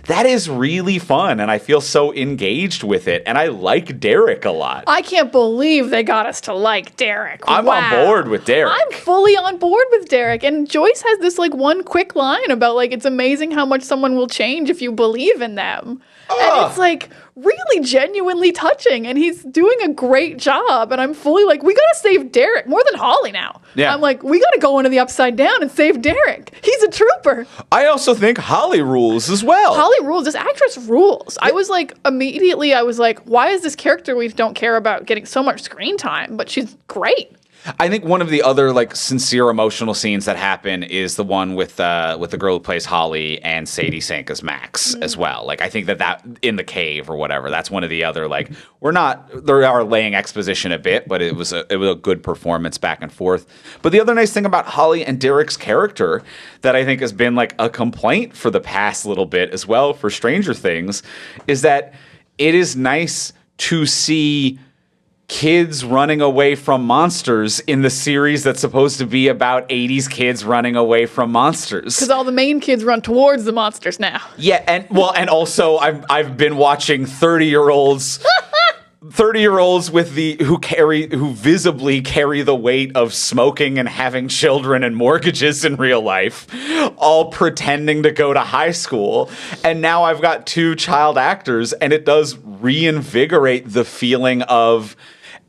That is really fun, and I feel so engaged with it. And I like Derek a lot. I can't believe they got us to like Derek. I'm on board with Derek. I'm fully on board with Derek. And Joyce has this like one quick line about like, it's amazing how much someone will change if you believe in them. And it's like really genuinely touching, and he's doing a great job. And I'm fully like, we gotta save Derek more than Holly now. Yeah. I'm like, we gotta go into the Upside Down and save Derek. He's a trooper. I also think Holly rules as well. Holly rules. This actress rules. I was like, immediately, I was like, why is this character we don't care about getting so much screen time? But she's great. I think one of the other like sincere emotional scenes that happen is the one with the girl who plays Holly and Sadie Sink as Max as well. Like I think that in the cave or whatever, that's one of the other like they are laying exposition a bit, but it was a good performance back and forth. But the other nice thing about Holly and Derek's character that I think has been like a complaint for the past little bit as well for Stranger Things is that it is nice to see kids running away from monsters in the series that's supposed to be about 80s kids running away from monsters. Because all the main kids run towards the monsters now. Yeah, and also I've been watching 30-year-olds who visibly carry the weight of smoking and having children and mortgages in real life, all pretending to go to high school. And now I've got two child actors, and it does reinvigorate the feeling of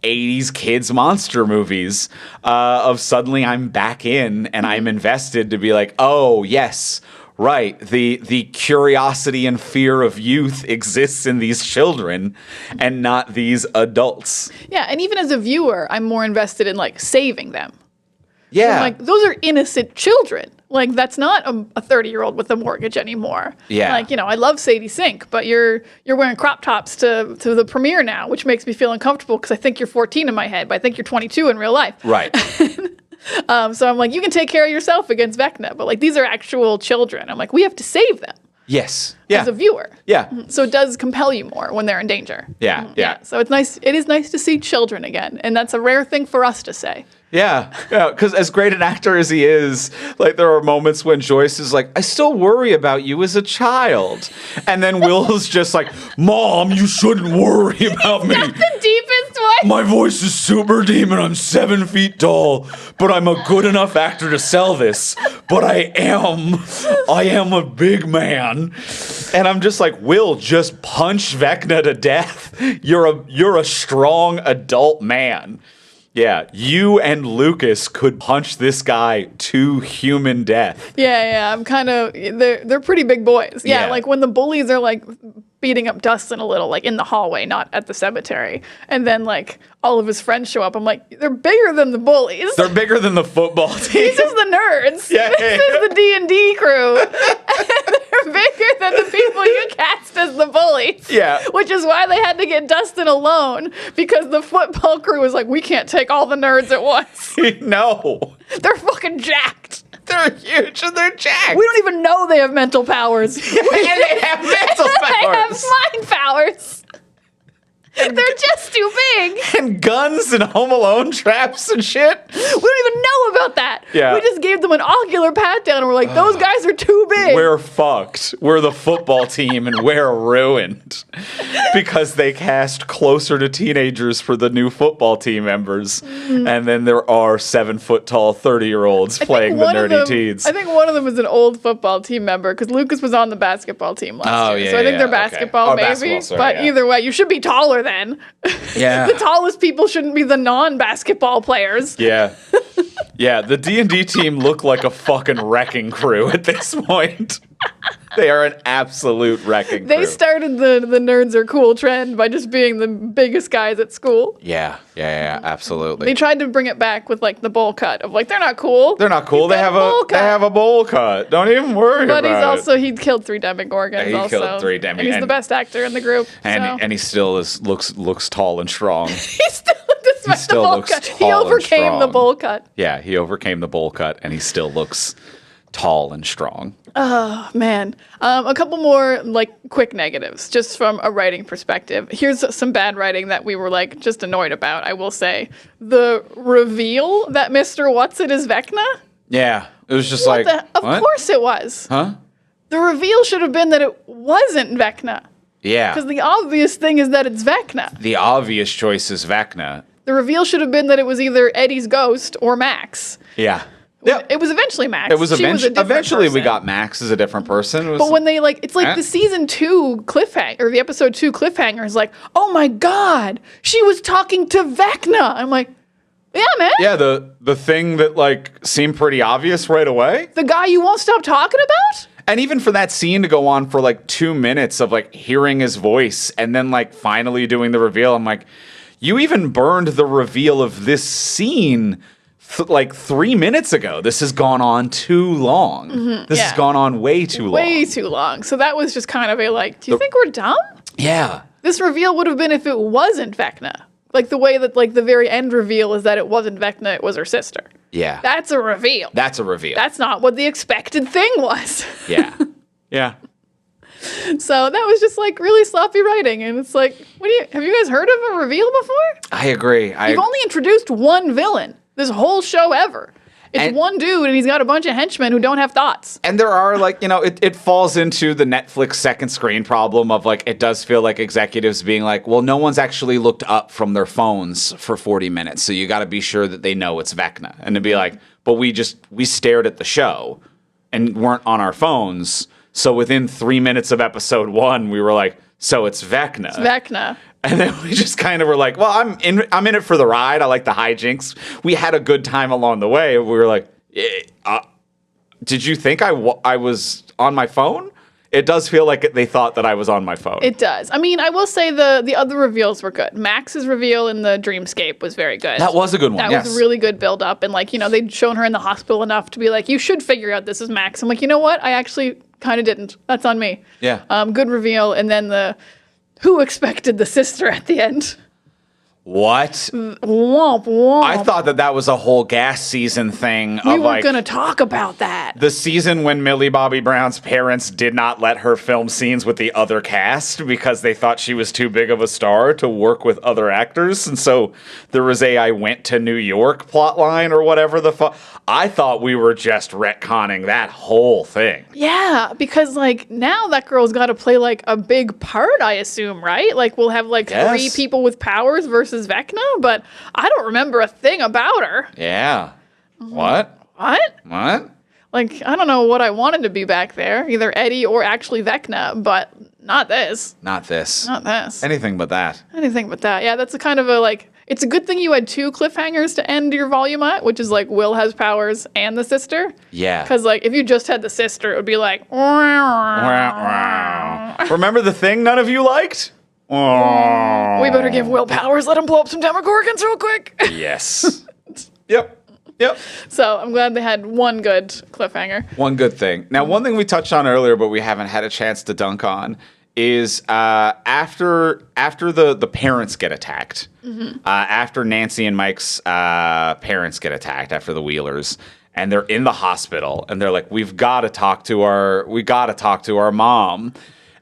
80s kids monster movies, of suddenly I'm back in and I'm invested to be like, oh yes, right, the curiosity and fear of youth exists in these children and not these adults. Yeah, and even as a viewer, I'm more invested in like saving them. Yeah. I'm like, those are innocent children. Like, that's not a 30-year-old with a mortgage anymore. Yeah. Like, I love Sadie Sink, but you're wearing crop tops to the premiere now, which makes me feel uncomfortable because I think you're 14 in my head, but I think you're 22 in real life. Right. So I'm like, you can take care of yourself against Vecna, but like, these are actual children. I'm like, we have to save them. Yes. Yeah. As a viewer. Yeah. So it does compel you more when they're in danger. Yeah. Yeah. So it's nice. It is nice to see children again. And that's a rare thing for us to say. Yeah, because as great an actor as he is, like there are moments when Joyce is like, I still worry about you as a child. And then Will's just like, Mom, you shouldn't worry about me. That's the deepest one My voice is super deep and I'm 7 feet tall, but I'm a good enough actor to sell this. But I am a big man. And I'm just like, Will, just punch Vecna to death. You're a strong adult man. Yeah, you and Lucas could punch this guy to human death. Yeah, I'm kind of, they're pretty big boys. Yeah, Yeah. like when the bullies are like beating up Dustin a little, like in the hallway, not at the cemetery. And then like all of his friends show up. I'm like, they're bigger than the bullies. They're bigger than the football team. These is the nerds. Yeah, This yeah. is the D&D crew. They're bigger than the people you cast as the bullies. Yeah. Which is why they had to get Dustin alone, because the football crew was like, we can't take all the nerds at once. No. They're fucking jacked. They're huge and they're jacked. We don't even know they have mental powers. And they have mental They have powers. mind powers. They're just too big. And guns and Home Alone traps and shit. We don't even know about that. Yeah. We just gave them an ocular pat down and we're like, those guys are too big. We're fucked. We're the football team and we're ruined. Because they cast closer to teenagers for the new football team members. Mm-hmm. And then there are 7 foot tall 30-year-olds playing the one of nerdy them- teens. I think one of them is an old football team member because Lucas was on the basketball team last Oh, year. yeah, So I think yeah, they're okay. basketball, Oh, maybe. basketball, sorry, but yeah. either way, you should be taller then. Yeah. The tallest people shouldn't be the non-basketball players. Yeah. Yeah, the D&D team look like a fucking wrecking crew at this point. They are an absolute wrecking crew. They started the nerds are cool trend by just being the biggest guys at school. Yeah, absolutely. They tried to bring it back with like the bowl cut of like they're not cool. They're not cool. He's got bowl They have a bowl cut. Don't even worry But about he's also it. he killed 3 Demogorgons. He also. killed 3 Demi- and he's the and- best actor in the group. so. And he still looks tall and strong. he still despite still the bowl looks cut. He tall and overcame the strong. bowl cut. Yeah, he overcame the bowl cut, and he still looks tall and strong. Oh man, a couple more like quick negatives just from a writing perspective. Here's some bad writing that we were like just annoyed about. I will say the reveal that Mr. Whatsit is Vecna. Yeah, it was just What like, the, of what? course it was. Huh? The reveal should have been that it wasn't Vecna. Yeah. Because the obvious thing is that it's Vecna. The obvious choice is Vecna. The reveal should have been that it was either Eddie's ghost or Max. Yeah. Yeah. It was eventually Max. It was She a different eventually we person. got Max as a different person. It was, But when they like, it's like Eh? the season 2 cliffhanger, or the episode 2 cliffhanger is like, oh my god, she was talking to Vecna. I'm like, yeah, man. yeah, the thing that like seemed pretty obvious right away. The guy you won't stop talking about? And even for that scene to go on for like 2 minutes of like hearing his voice and then like finally doing the reveal, I'm like, you even burned the reveal of this scene like 3 minutes ago. This has gone on too long. This Mm-hmm. yeah. has gone on way too long. Way too long. So that was just kind of a like, do you think we're dumb? Yeah. This reveal would have been if it wasn't Vecna. Like the way that like the very end reveal is that it wasn't Vecna, it was her sister. Yeah. That's a reveal. That's a reveal. That's not what the expected thing was. yeah. Yeah. So that was just like really sloppy writing. And it's like, have you guys heard of a reveal before? I agree. You've only introduced one villain this whole show ever. It's And- one dude and he's got a bunch of henchmen who don't have thoughts. And there are like, it falls into the Netflix second screen problem of like, it does feel like executives being like, well, no one's actually looked up from their phones for 40 minutes. So you got to be sure that they know it's Vecna. And to be like, but we stared at the show and weren't on our phones. So within 3 minutes of episode 1, we were like, so it's Vecna. Vecna. And then we just kind of were like, well, I'm in it for the ride. I like the hijinks. We had a good time along the way. We were like, did you think I was on my phone? It does feel like they thought that I was on my phone. It does. I mean, I will say the other reveals were good. Max's reveal in the dreamscape was very good. That was a good one, That yes. was a really good build up. And like, they'd shown her in the hospital enough to be like, you should figure out this is Max. I'm like, you know what? I actually kind of didn't. That's on me. Yeah. Good reveal. And then who expected the sister at the end? What? Womp womp. I thought that was a whole gas season thing we of weren't like going to talk about that. the season when Millie Bobby Brown's parents did not let her film scenes with the other cast because they thought she was too big of a star to work with other actors. And so there was I went to New York plot line or whatever the fuck. I thought we were just retconning that whole thing. Yeah, because like now that girl's got to play like a big part, I assume, right? Like we'll have like 3 Yes. people with powers versus versus Vecna, but I don't remember a thing about her. Yeah. What? What? What? Like, I don't know what I wanted to be back there, either Eddie or actually Vecna, but not this. Not this. Not this. Anything but that. Anything but that. Yeah, that's a kind of a, like, it's a good thing you had 2 cliffhangers to end your volume at, which is like Will has powers and the sister. Yeah. Because, like, if you just had the sister, it would be like, Remember the thing none of you liked? we better give Will powers, let him blow up some Demogorgons real quick. Yes. Yep. Yep. So I'm glad they had one good cliffhanger. One good thing. Now, one thing we touched on earlier, but we haven't had a chance to dunk on, is after the parents get attacked, after Nancy and Mike's parents get attacked, after the Wheelers, and they're in the hospital, and they're like, we got to talk to our mom,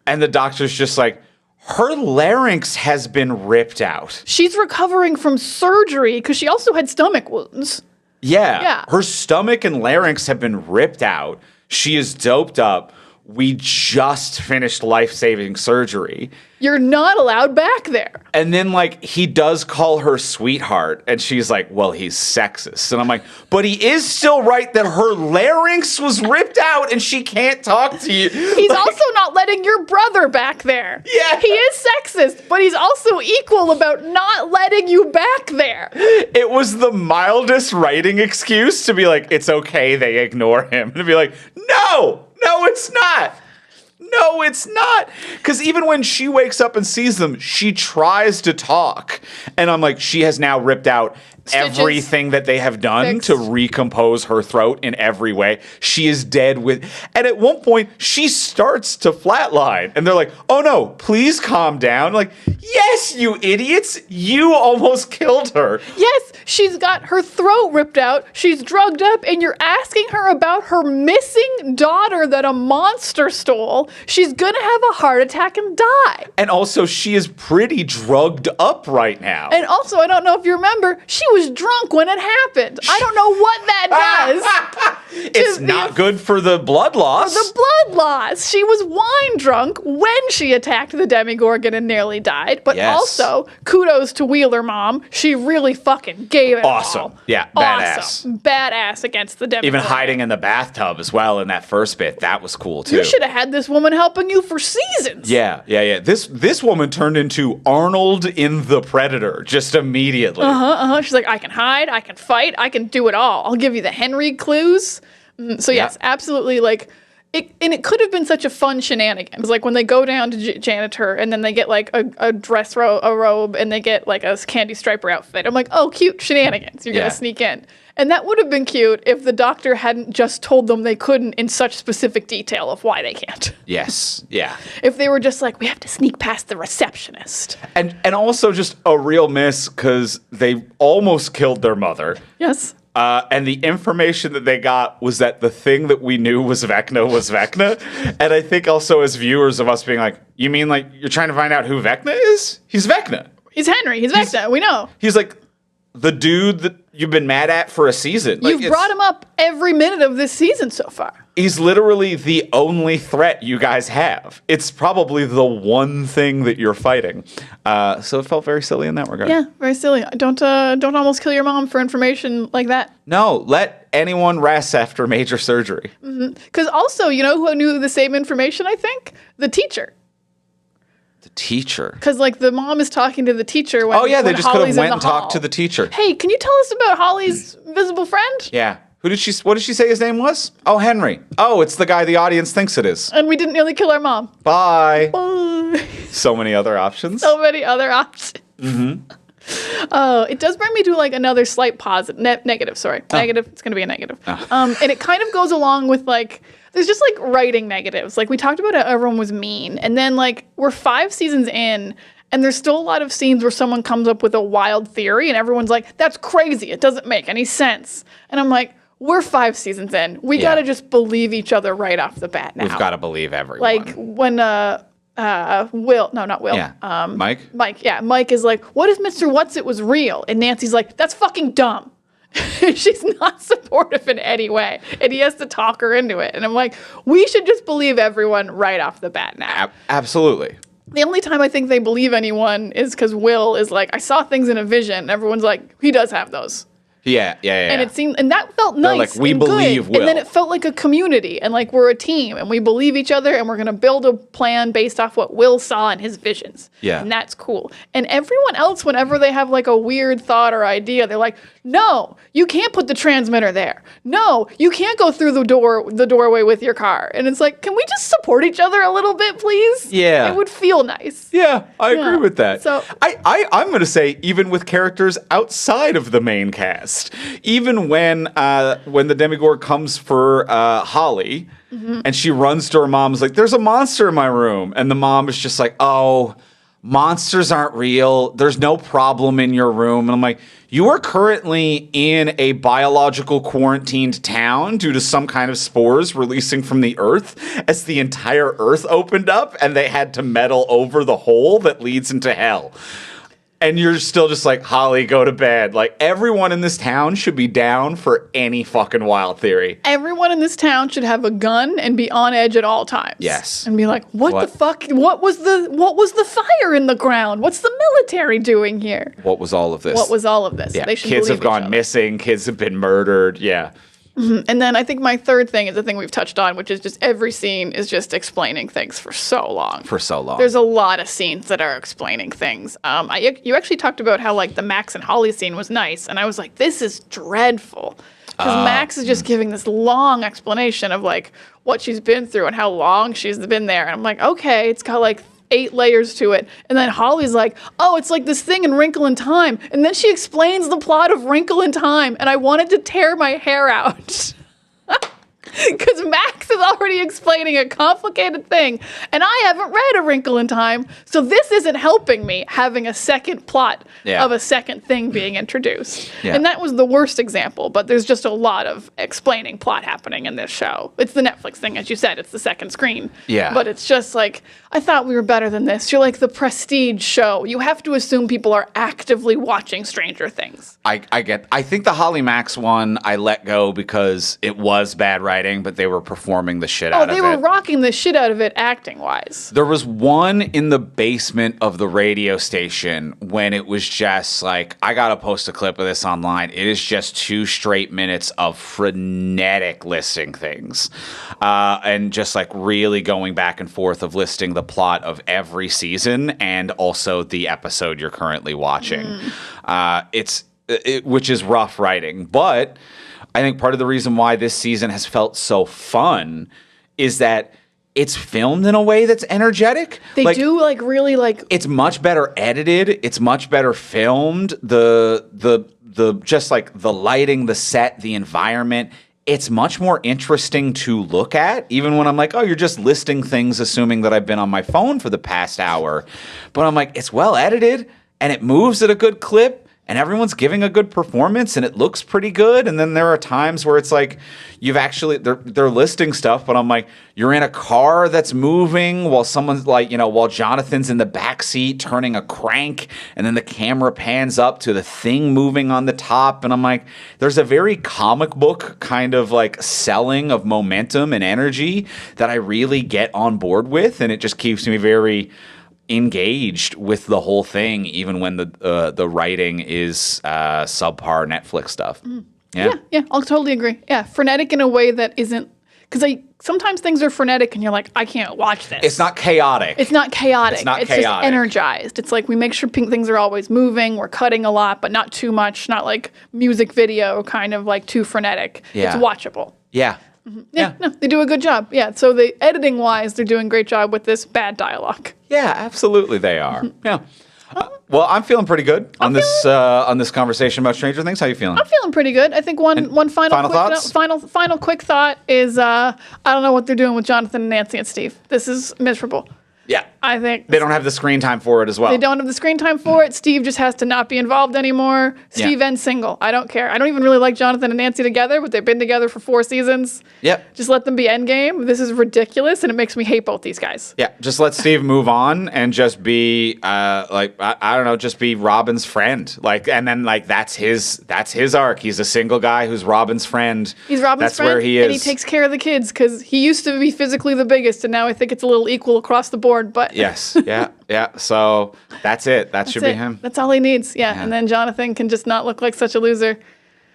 and the doctor's just like, her larynx has been ripped out. She's recovering from surgery because she also had stomach wounds. Yeah. Her stomach and larynx have been ripped out. She is doped up. We just finished life-saving surgery. You're not allowed back there. And then, like, he does call her sweetheart, and she's like, well, he's sexist. And I'm like, but he is still right that her larynx was ripped out and she can't talk to you. He's also not letting your brother back there. Yeah. He is sexist, but he's also equal about not letting you back there. It was the mildest writing excuse to be like, it's okay, they ignore him. And to be like, no, it's not. No, it's not. Because even when she wakes up and sees them, she tries to talk. And I'm like, she has now ripped out Stitches. everything that they have done Fixed. to recompose her throat in every way. She is dead with... And at one point, she starts to flatline. And they're like, oh no, please calm down. Like, yes, you idiots. You almost killed her. Yes, she's got her throat ripped out, she's drugged up, and you're asking her about her missing daughter that a monster stole. She's gonna have a heart attack and die. And also, she is pretty drugged up right now. And also, I don't know if you remember, she was drunk when it happened. I don't know what that does. It's not good for the blood loss. The blood loss. She was wine drunk when she attacked the Demogorgon and nearly died. But Yes. also, kudos to Wheeler Mom. She really fucking gave it Awesome. all. Yeah, badass. Awesome. Badass against the Demogorgon. Even hiding in the bathtub as well in that first bit. That was cool, too. You should have had this woman helping you for seasons. Yeah. This woman turned into Arnold in The Predator just immediately. She's like, I can hide, I can fight, I can do it all. I'll give you the Henry clues. So yes, absolutely. Like, it could have been such a fun shenanigan. It's like when they go down to janitor and then they get like a dress a robe and they get like a Candy Striper outfit. I'm like, oh, cute shenanigans. You're Yeah. gonna sneak in. And that would have been cute if the doctor hadn't just told them they couldn't in such specific detail of why they can't. Yes. Yeah. If they were just like, we have to sneak past the receptionist. And also just a real miss because they almost killed their mother. Yes. And the information that they got was that the thing that we knew was Vecna. And I think also as viewers of us being like, you mean like you're trying to find out who Vecna is? He's Vecna. He's Henry. He's Vecna. We know. He's like the dude that you've been mad at for a season. Like, You've brought him up every minute of this season so far. He's literally the only threat you guys have. It's probably the one thing that you're fighting. So it felt very silly in that regard. Yeah, very silly. Don't almost kill your mom for information like that. No, let anyone rest after major surgery. Because also, you know who knew the same information, I think? The teacher. The teacher. Because, like, the mom is talking to the teacher when Oh, yeah, they when just could Holly's have in went the and hall. talked to the teacher. Hey, can you tell us about Holly's visible friend? Yeah. What did she say his name was? Oh, Henry. Oh, it's the guy the audience thinks it is. And we didn't nearly kill our mom. Bye. Bye. So many other options. So many other options. Oh, it does bring me to like another slight positive, negative. Sorry, negative. It's going to be a negative. And it kind of goes along with like there's just like writing negatives. Like we talked about how everyone was mean, and then like we're 5 seasons in, and there's still a lot of scenes where someone comes up with a wild theory, and everyone's like, "That's crazy. It doesn't make any sense." And I'm like, we're 5 seasons in. We got to just believe each other right off the bat now. We've got to believe everyone. Like when Will, no, not Will. Yeah. Mike? Mike, yeah. Mike is like, what if Mr. What's-It was real? And Nancy's like, that's fucking dumb. She's not supportive in any way. And he has to talk her into it. And I'm like, we should just believe everyone right off the bat now. Absolutely. The only time I think they believe anyone is because Will is like, I saw things in a vision. Everyone's like, he does have those. Yeah. And it seemed, and that felt nice. like, we and believe good. Will. And then it felt like a community, and like we're a team, and we believe each other, and we're gonna build a plan based off what Will saw in his visions. Yeah. And that's cool. And everyone else, whenever they have like a weird thought or idea, they're like, no, you can't put the transmitter there. No, you can't go through the doorway with your car. And it's like, can we just support each other a little bit, please? Yeah. It would feel nice. Yeah, I Yeah. agree with that. So- I'm going to say even with characters outside of the main cast, even when the Demigorg comes for Holly and she runs to her mom's like, "There's a monster in my room," and the mom is just like, "Oh, monsters aren't real. There's no problem in your room." And I'm like, you are currently in a biological quarantined town due to some kind of spores releasing from the earth as the entire earth opened up and they had to metal over the hole that leads into hell. And you're still just like, Holly, go to bed. Like, everyone in this town should be down for any fucking wild theory. Everyone in this town should have a gun and be on edge at all times. Yes. And be like, what What? the fuck? What was the fire in the ground? What's the military doing here? What was all of this? What was all of this? Yeah, They should kids have believe each gone other. missing. Kids have been murdered. Yeah. And then I think my third thing is the thing we've touched on, which is just every scene is just explaining things for so long. For so long. There's a lot of scenes that are explaining things. You actually talked about how like the Max and Holly scene was nice, and I was like, this is dreadful. Because Max is just giving this long explanation of like what she's been through and how long she's been there. And I'm like, okay, it's got like 8 layers to it. And then Holly's like, oh, it's like this thing in Wrinkle in Time. And then she explains the plot of Wrinkle in Time, and I wanted to tear my hair out. Because Max is already explaining a complicated thing, and I haven't read A Wrinkle in Time, so this isn't helping me having a second plot Yeah. of a second thing being introduced. Yeah. And that was the worst example, but there's just a lot of explaining plot happening in this show. It's the Netflix thing, as you said, it's the second screen. Yeah. But it's just like, I thought we were better than this. You're like the prestige show. You have to assume people are actively watching Stranger Things. I think the Holly Max one I let go because it was bad writing, but they were performing the shit out of it. They were rocking the shit out of it acting-wise. There was one in the basement of the radio station when it was just like, I gotta post a clip of this online. It is just 2 straight minutes of frenetic listing things. And just like really going back and forth of listing the plot of every season and also the episode you're currently watching. Which is rough writing. But I think part of the reason why this season has felt so fun is that it's filmed in a way that's energetic. They do like really like It's much better edited. It's much better filmed. The just like the lighting, the set, the environment. It's much more interesting to look at, even when I'm like, oh, you're just listing things, assuming that I've been on my phone for the past hour. But I'm like, it's well edited and it moves at a good clip. And everyone's giving a good performance, and it looks pretty good. And then there are times where it's like you've actually they're listing stuff, but I'm like, you're in a car that's moving while someone's like, while Jonathan's in the back seat turning a crank, and then the camera pans up to the thing moving on the top, and I'm like, there's a very comic book kind of like selling of momentum and energy that I really get on board with, and it just keeps me very engaged with the whole thing, even when the writing is subpar Netflix stuff. yeah, I'll totally agree. Yeah, frenetic in a way that isn't, because sometimes things are frenetic and you're like, I can't watch this. It's not chaotic. It's not chaotic. It's not It's chaotic. just energized. It's like we make sure things are always moving. We're cutting a lot, but not too much. Not like music video, kind of like too frenetic. Yeah. It's watchable. Yeah. Yeah, no, they do a good job. Yeah, so the editing wise, they're doing a great job with this bad dialogue. Yeah, absolutely they are. Yeah. Well, I'm feeling pretty good on this conversation about Stranger Things. How you feeling? I'm feeling pretty good. I think one final thoughts? final quick thought is I don't know what they're doing with Jonathan and Nancy and Steve. This is miserable. Yeah. I think They don't have the screen time for it as well. they don't have the screen time for it. Steve just has to not be involved anymore. Steve Yeah. ends single. I don't care. I don't even really like Jonathan and Nancy together, but they've been together for 4 seasons. Yep. Just let them be endgame. This is ridiculous, and it makes me hate both these guys. Yeah, just let Steve move on and just be I don't know, just be Robin's friend. And then that's his arc. He's a single guy who's Robin's friend. He's Robin's That's friend, where he is. and he takes care of the kids because he used to be physically the biggest, and now I think it's a little equal across the board. board, but Yes. Yeah. So that's it. That should be it. him. That's all he needs. Yeah. And then Jonathan can just not look like such a loser.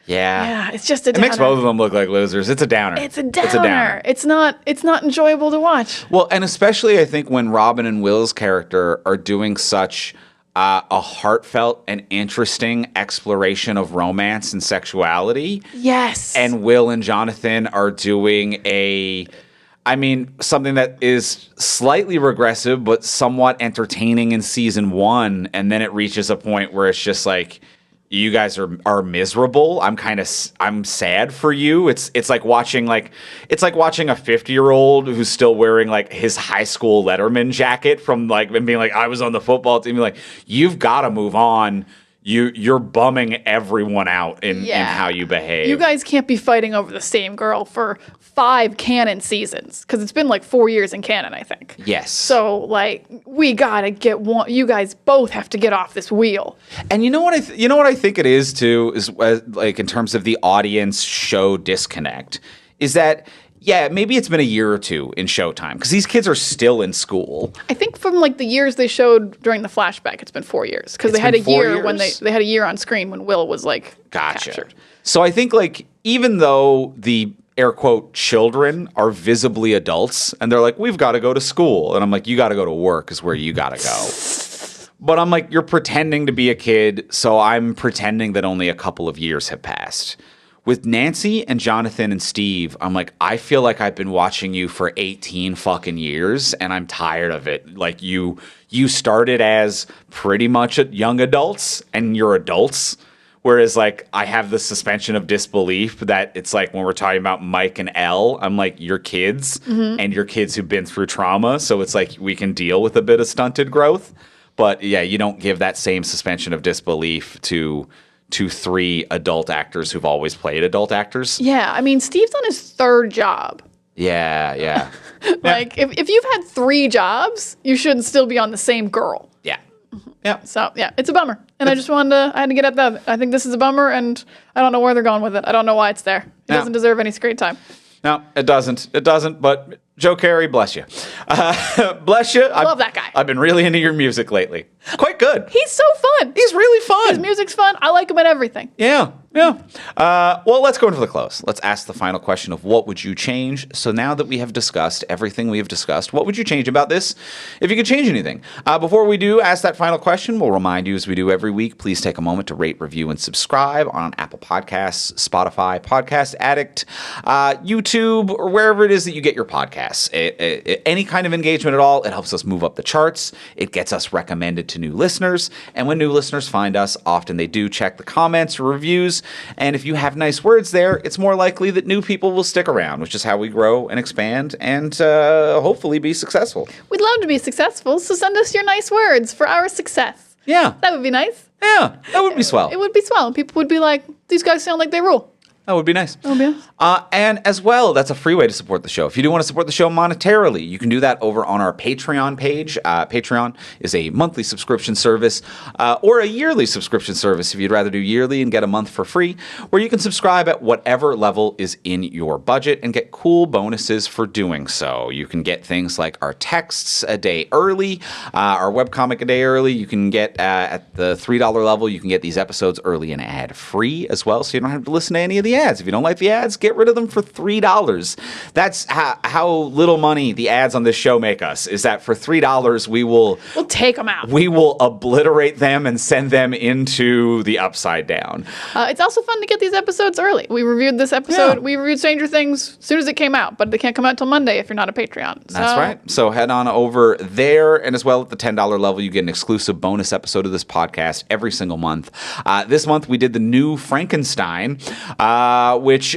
Yeah. Yeah, it's just a It downer. makes both of them look like losers. It's a downer. It's a downer. It's not enjoyable to watch. Well, and especially I think when Robin and Will's character are doing such a heartfelt and interesting exploration of romance and sexuality. Yes. And Will and Jonathan are doing something that is slightly regressive, but somewhat entertaining in season 1. And then it reaches a point where it's just like, you guys are miserable. I'm sad for you. It's like watching a 50-year-old who's still wearing like his high school Letterman jacket from like and being like, I was on the football team. Like, you've got to move on. You're bumming everyone out in how you behave. You guys can't be fighting over the same girl for 5 canon seasons because it's been like 4 years in canon, I think. Yes. So like we gotta get one. You guys both have to get off this wheel. And you know what I think it is too is like in terms of the audience show disconnect is that. Yeah, maybe it's been a year or two in Showtime because these kids are still in school. I think from like the years they showed during the flashback, it's been 4 years because they had a year when they had a year on screen when Will was like captured. So I think like even though the air quote children are visibly adults and they're like, we've got to go to school, and I'm like, you got to go to work is where you got to go. But I'm like, you're pretending to be a kid, so I'm pretending that only a couple of years have passed. With Nancy and Jonathan and Steve, I'm like, I feel like I've been watching you for 18 fucking years and I'm tired of it. Like you started as pretty much young adults and you're adults. Whereas like I have the suspension of disbelief that it's like when we're talking about Mike and Elle, I'm like, you're kids and you're kids who've been through trauma. So it's like we can deal with a bit of stunted growth. But yeah, you don't give that same suspension of disbelief to 3 adult actors who've always played adult actors. Yeah, I mean, Steve's on his 3rd job. Yeah. Like, if you've had 3 jobs, you shouldn't still be on the same girl. Yeah. Yeah. So, yeah, it's a bummer. And I had to get at that. I think this is a bummer, and I don't know where they're going with it. I don't know why it's there. It doesn't deserve any screen time. No, it doesn't. It doesn't, but Joe Carey, bless you. Bless you. I love that guy. I've been really into your music lately. Quite good. He's so fun. He's really fun. His music's fun. I like him at everything. Yeah. Well, let's go into the close. Let's ask the final question of what would you change? So now that we have discussed everything we have discussed, what would you change about this if you could change anything? Before we do ask that final question, we'll remind you as we do every week, please take a moment to rate, review, and subscribe on Apple Podcasts, Spotify, Podcast Addict, YouTube, or wherever it is that you get your podcasts. Any kind of engagement at all, it helps us move up the charts. It gets us recommended to new listeners. And when new listeners find us, often they do check the comments or reviews. And if you have nice words there, it's more likely that new people will stick around, which is how we grow and expand and hopefully be successful. We'd love to be successful, so send us your nice words for our success. Yeah. That would be nice. Yeah, that would be swell. It would be swell. People would be like, these guys sound like they rule. That would be nice. That would be nice. And as well, that's a free way to support the show. If you do want to support the show monetarily, you can do that over on our Patreon page. Patreon is a monthly subscription service or a yearly subscription service if you'd rather do yearly and get a month for free, where you can subscribe at whatever level is in your budget and get cool bonuses for doing so. You can get things like our texts a day early, our webcomic a day early. You can get at the $3 level, you can get these episodes early and ad-free as well, so you don't have to listen to any of the ads. If you don't like the ads, get rid of them for $3. That's how little money the ads on this show make us, is that for $3 we'll take them out. We will obliterate them and send them into the upside down. It's also fun to get these episodes early. We reviewed this episode. Yeah. We reviewed Stranger Things as soon as it came out, but they can't come out till Monday if you're not a Patreon. So. That's right. So head on over there, and as well at the $10 level, you get an exclusive bonus episode of this podcast every single month. This month we did the new Frankenstein, which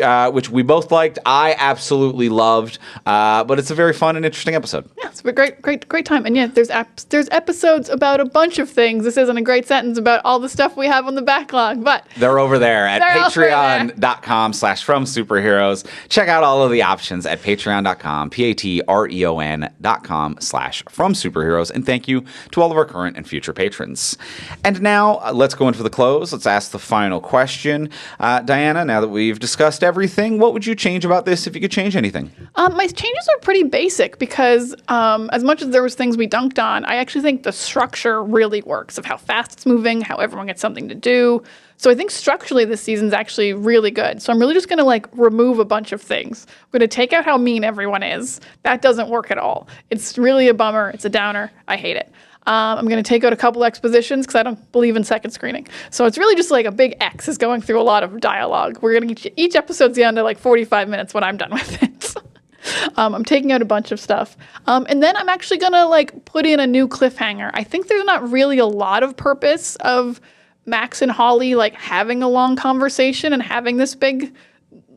we both liked. I absolutely loved, but it's a very fun and interesting episode. Yeah, it's a great time. And yeah, there's episodes about a bunch of things. This isn't a great sentence about all the stuff we have on the backlog, but they're over there at patreon.com/FromSuperheroes. Check out all of the options at patreon.com, patreon.com/FromSuperheroes. And thank you to all of our current and future patrons. And now let's go into the close. Let's ask the final question. Diana, now that we've discussed everything. What would you change about this if you could change anything? My changes are pretty basic because as much as there was things we dunked on, I actually think the structure really works of how fast it's moving, how everyone gets something to do. So I think structurally this season's actually really good. So I'm really just going to like remove a bunch of things. I'm going to take out how mean everyone is. That doesn't work at all. It's really a bummer. It's a downer. I hate it. I'm going to take out a couple expositions because I don't believe in second screening. So it's really just like a big X is going through a lot of dialogue. We're going to each episode's down to like 45 minutes when I'm done with it. I'm taking out a bunch of stuff. And then I'm actually going to like put in a new cliffhanger. I think there's not really a lot of purpose of Max and Holly like having a long conversation and having this big,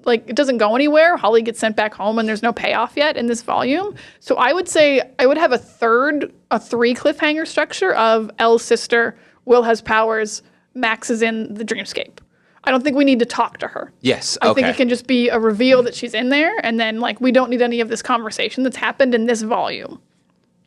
like it doesn't go anywhere. Holly gets sent back home and there's no payoff yet in this volume. So I would say I would have a three cliffhanger structure of Elle's sister, Will has powers, Max is in the dreamscape. I don't think we need to talk to her. Yes, I think it can just be a reveal that she's in there, and then like we don't need any of this conversation that's happened in this volume.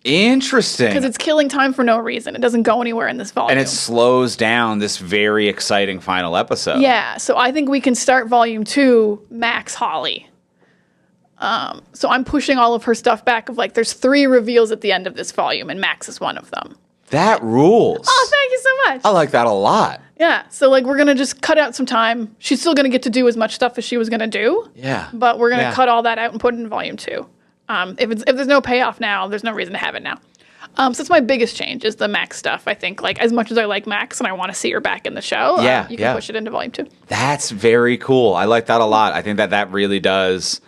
Interesting. Because it's killing time for no reason. It doesn't go anywhere in this volume. And it slows down this very exciting final episode. Yeah, so I think we can start volume 2, Max Holly. So I'm pushing all of her stuff back of like, there's 3 reveals at the end of this volume, and Max is one of them. That rules. Oh, thank you so much. I like that a lot. Yeah, so like we're going to just cut out some time. She's still going to get to do as much stuff as she was going to do. Yeah. But we're going to cut all that out and put it in volume 2. If there's no payoff now, there's no reason to have it now. So that's my biggest change is the Max stuff. I think like as much as I like Max and I want to see her back in the show, you can push it into volume 2. That's very cool. I like that a lot. I think that really does.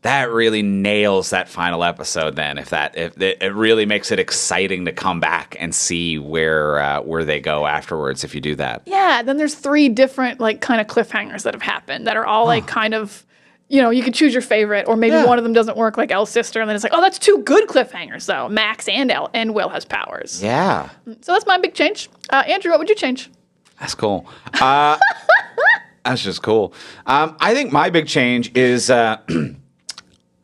That really nails that final episode. Then, if it really makes it exciting to come back and see where they go afterwards. If you do that, yeah. Then there's 3 different like kind of cliffhangers that have happened that are all like kind of, you know, you could choose your favorite, or maybe one of them doesn't work, like Elle's sister, and then it's like, oh, that's 2 good cliffhangers though. Max and Will has powers. Yeah. So that's my big change. Andrew, what would you change? That's cool. That's just cool. I think my big change is.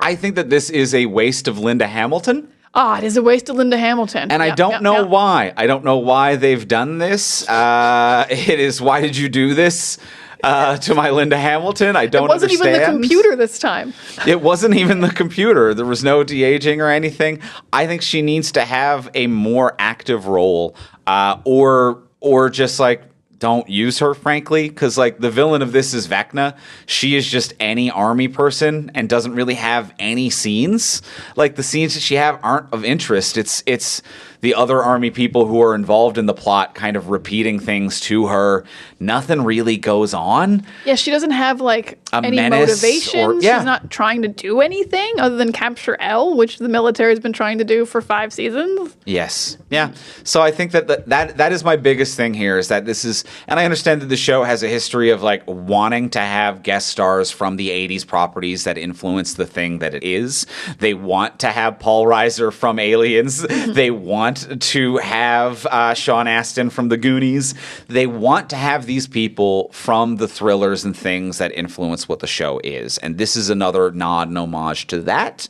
I think that this is a waste of Linda Hamilton. It is a waste of Linda Hamilton. And I don't know why. I don't know why they've done this. It is, why did you do this to my Linda Hamilton? I don't understand. It wasn't even the computer this time. It wasn't even the computer. There was no de-aging or anything. I think she needs to have a more active role or just like, don't use her, frankly, because like the villain of this is Vecna. She is just any army person and doesn't really have any scenes. Like the scenes that she have aren't of interest. It's the other army people who are involved in the plot kind of repeating things to her. Nothing really goes on. Yeah, she doesn't have like any menace motivation. She's not trying to do anything other than capture Elle, which the military has been trying to do for 5 seasons. Yes. Yeah. So I think that is my biggest thing here is that this is, and I understand that the show has a history of like wanting to have guest stars from the 80s properties that influence the thing that it is. They want to have Paul Reiser from Aliens. They want to have Sean Astin from The Goonies. They want to have these people from the thrillers and things that influence what the show is. And this is another nod and homage to that.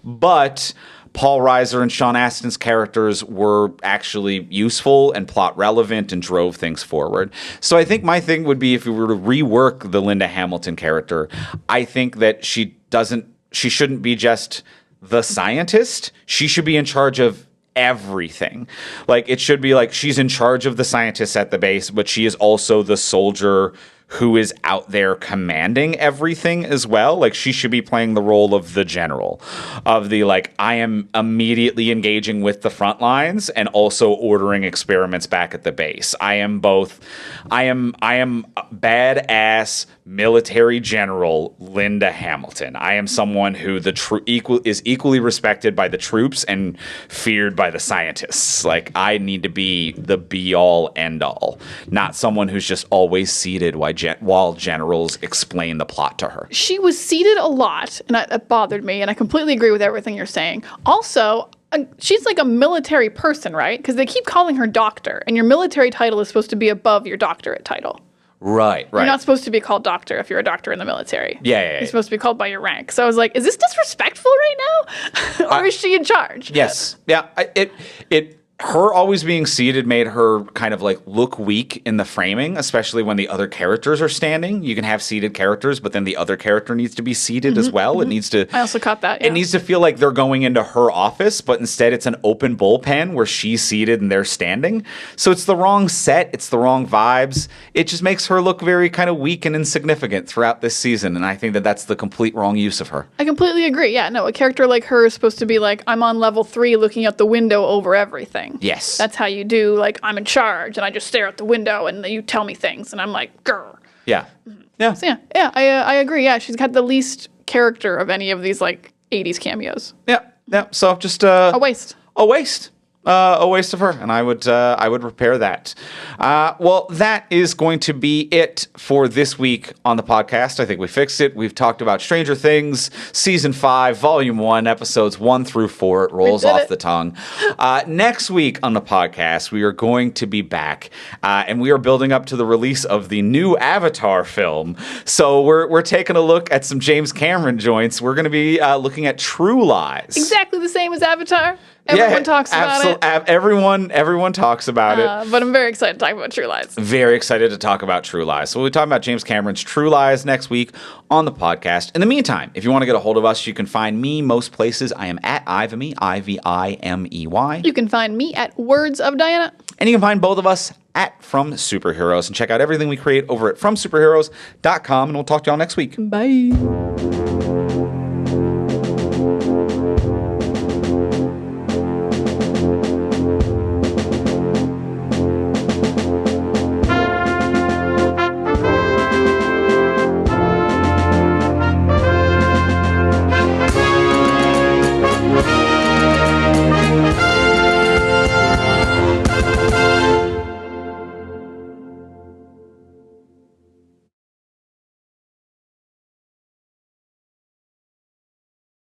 But Paul Reiser and Sean Astin's characters were actually useful and plot relevant and drove things forward. So I think my thing would be if we were to rework the Linda Hamilton character, I think that she shouldn't be just the scientist. She should be in charge of everything. Like it should be like she's in charge of the scientists at the base, but she is also the soldier who is out there commanding everything as well. Like she should be playing the role of the general, of the like, I am immediately engaging with the front lines and also ordering experiments back at the base. I am badass military general Linda Hamilton. I am someone who is equally respected by the troops and feared by the scientists. Like I need to be the be all end all, not someone who's just always seated while generals explain the plot to her. She was seated a lot, and that bothered me, and I completely agree with everything you're saying. Also, she's like a military person, right? Because they keep calling her doctor, and your military title is supposed to be above your doctorate title. Right. You're not supposed to be called doctor if you're a doctor in the military. Yeah. You're supposed to be called by your rank. So I was like, is this disrespectful right now? Or is she in charge? Yes. Yeah. her always being seated made her kind of like look weak in the framing, especially when the other characters are standing. You can have seated characters, but then the other character needs to be seated as well. It needs to. I also caught that. It needs to feel like they're going into her office, but instead it's an open bullpen where she's seated and they're standing. So it's the wrong set. It's the wrong vibes. It just makes her look very kind of weak and insignificant throughout this season. And I think that that's the complete wrong use of her. I completely agree. Yeah, no, a character like her is supposed to be like, I'm on level 3 looking out the window over everything. Yes. That's how you do, like, I'm in charge and I just stare out the window and you tell me things and I'm like, grr. Yeah. Yeah. So yeah, I agree. Yeah, she's got the least character of any of these, like, 80s cameos. Yeah. Yeah. So just A waste. a waste. A waste of her, and I would repair that. Well, that is going to be it for this week on the podcast. I think we fixed it. We've talked about Stranger Things, Season 5, Volume 1, Episodes 1 through 4. It rolls off the tongue. Next week on the podcast, we are going to be back, and we are building up to the release of the new Avatar film. So we're taking a look at some James Cameron joints. We're going to be looking at True Lies. Exactly the same as Avatar. Everyone talks about it. Everyone talks about it. But I'm very excited to talk about True Lies. Very excited to talk about True Lies. So we'll be talking about James Cameron's True Lies next week on the podcast. In the meantime, if you want to get a hold of us, you can find me most places. I am at Ivimey, Ivimey. You can find me at Words of Diana. And you can find both of us at From Superheroes. And check out everything we create over at FromSuperheroes.com. And we'll talk to y'all next week. Bye.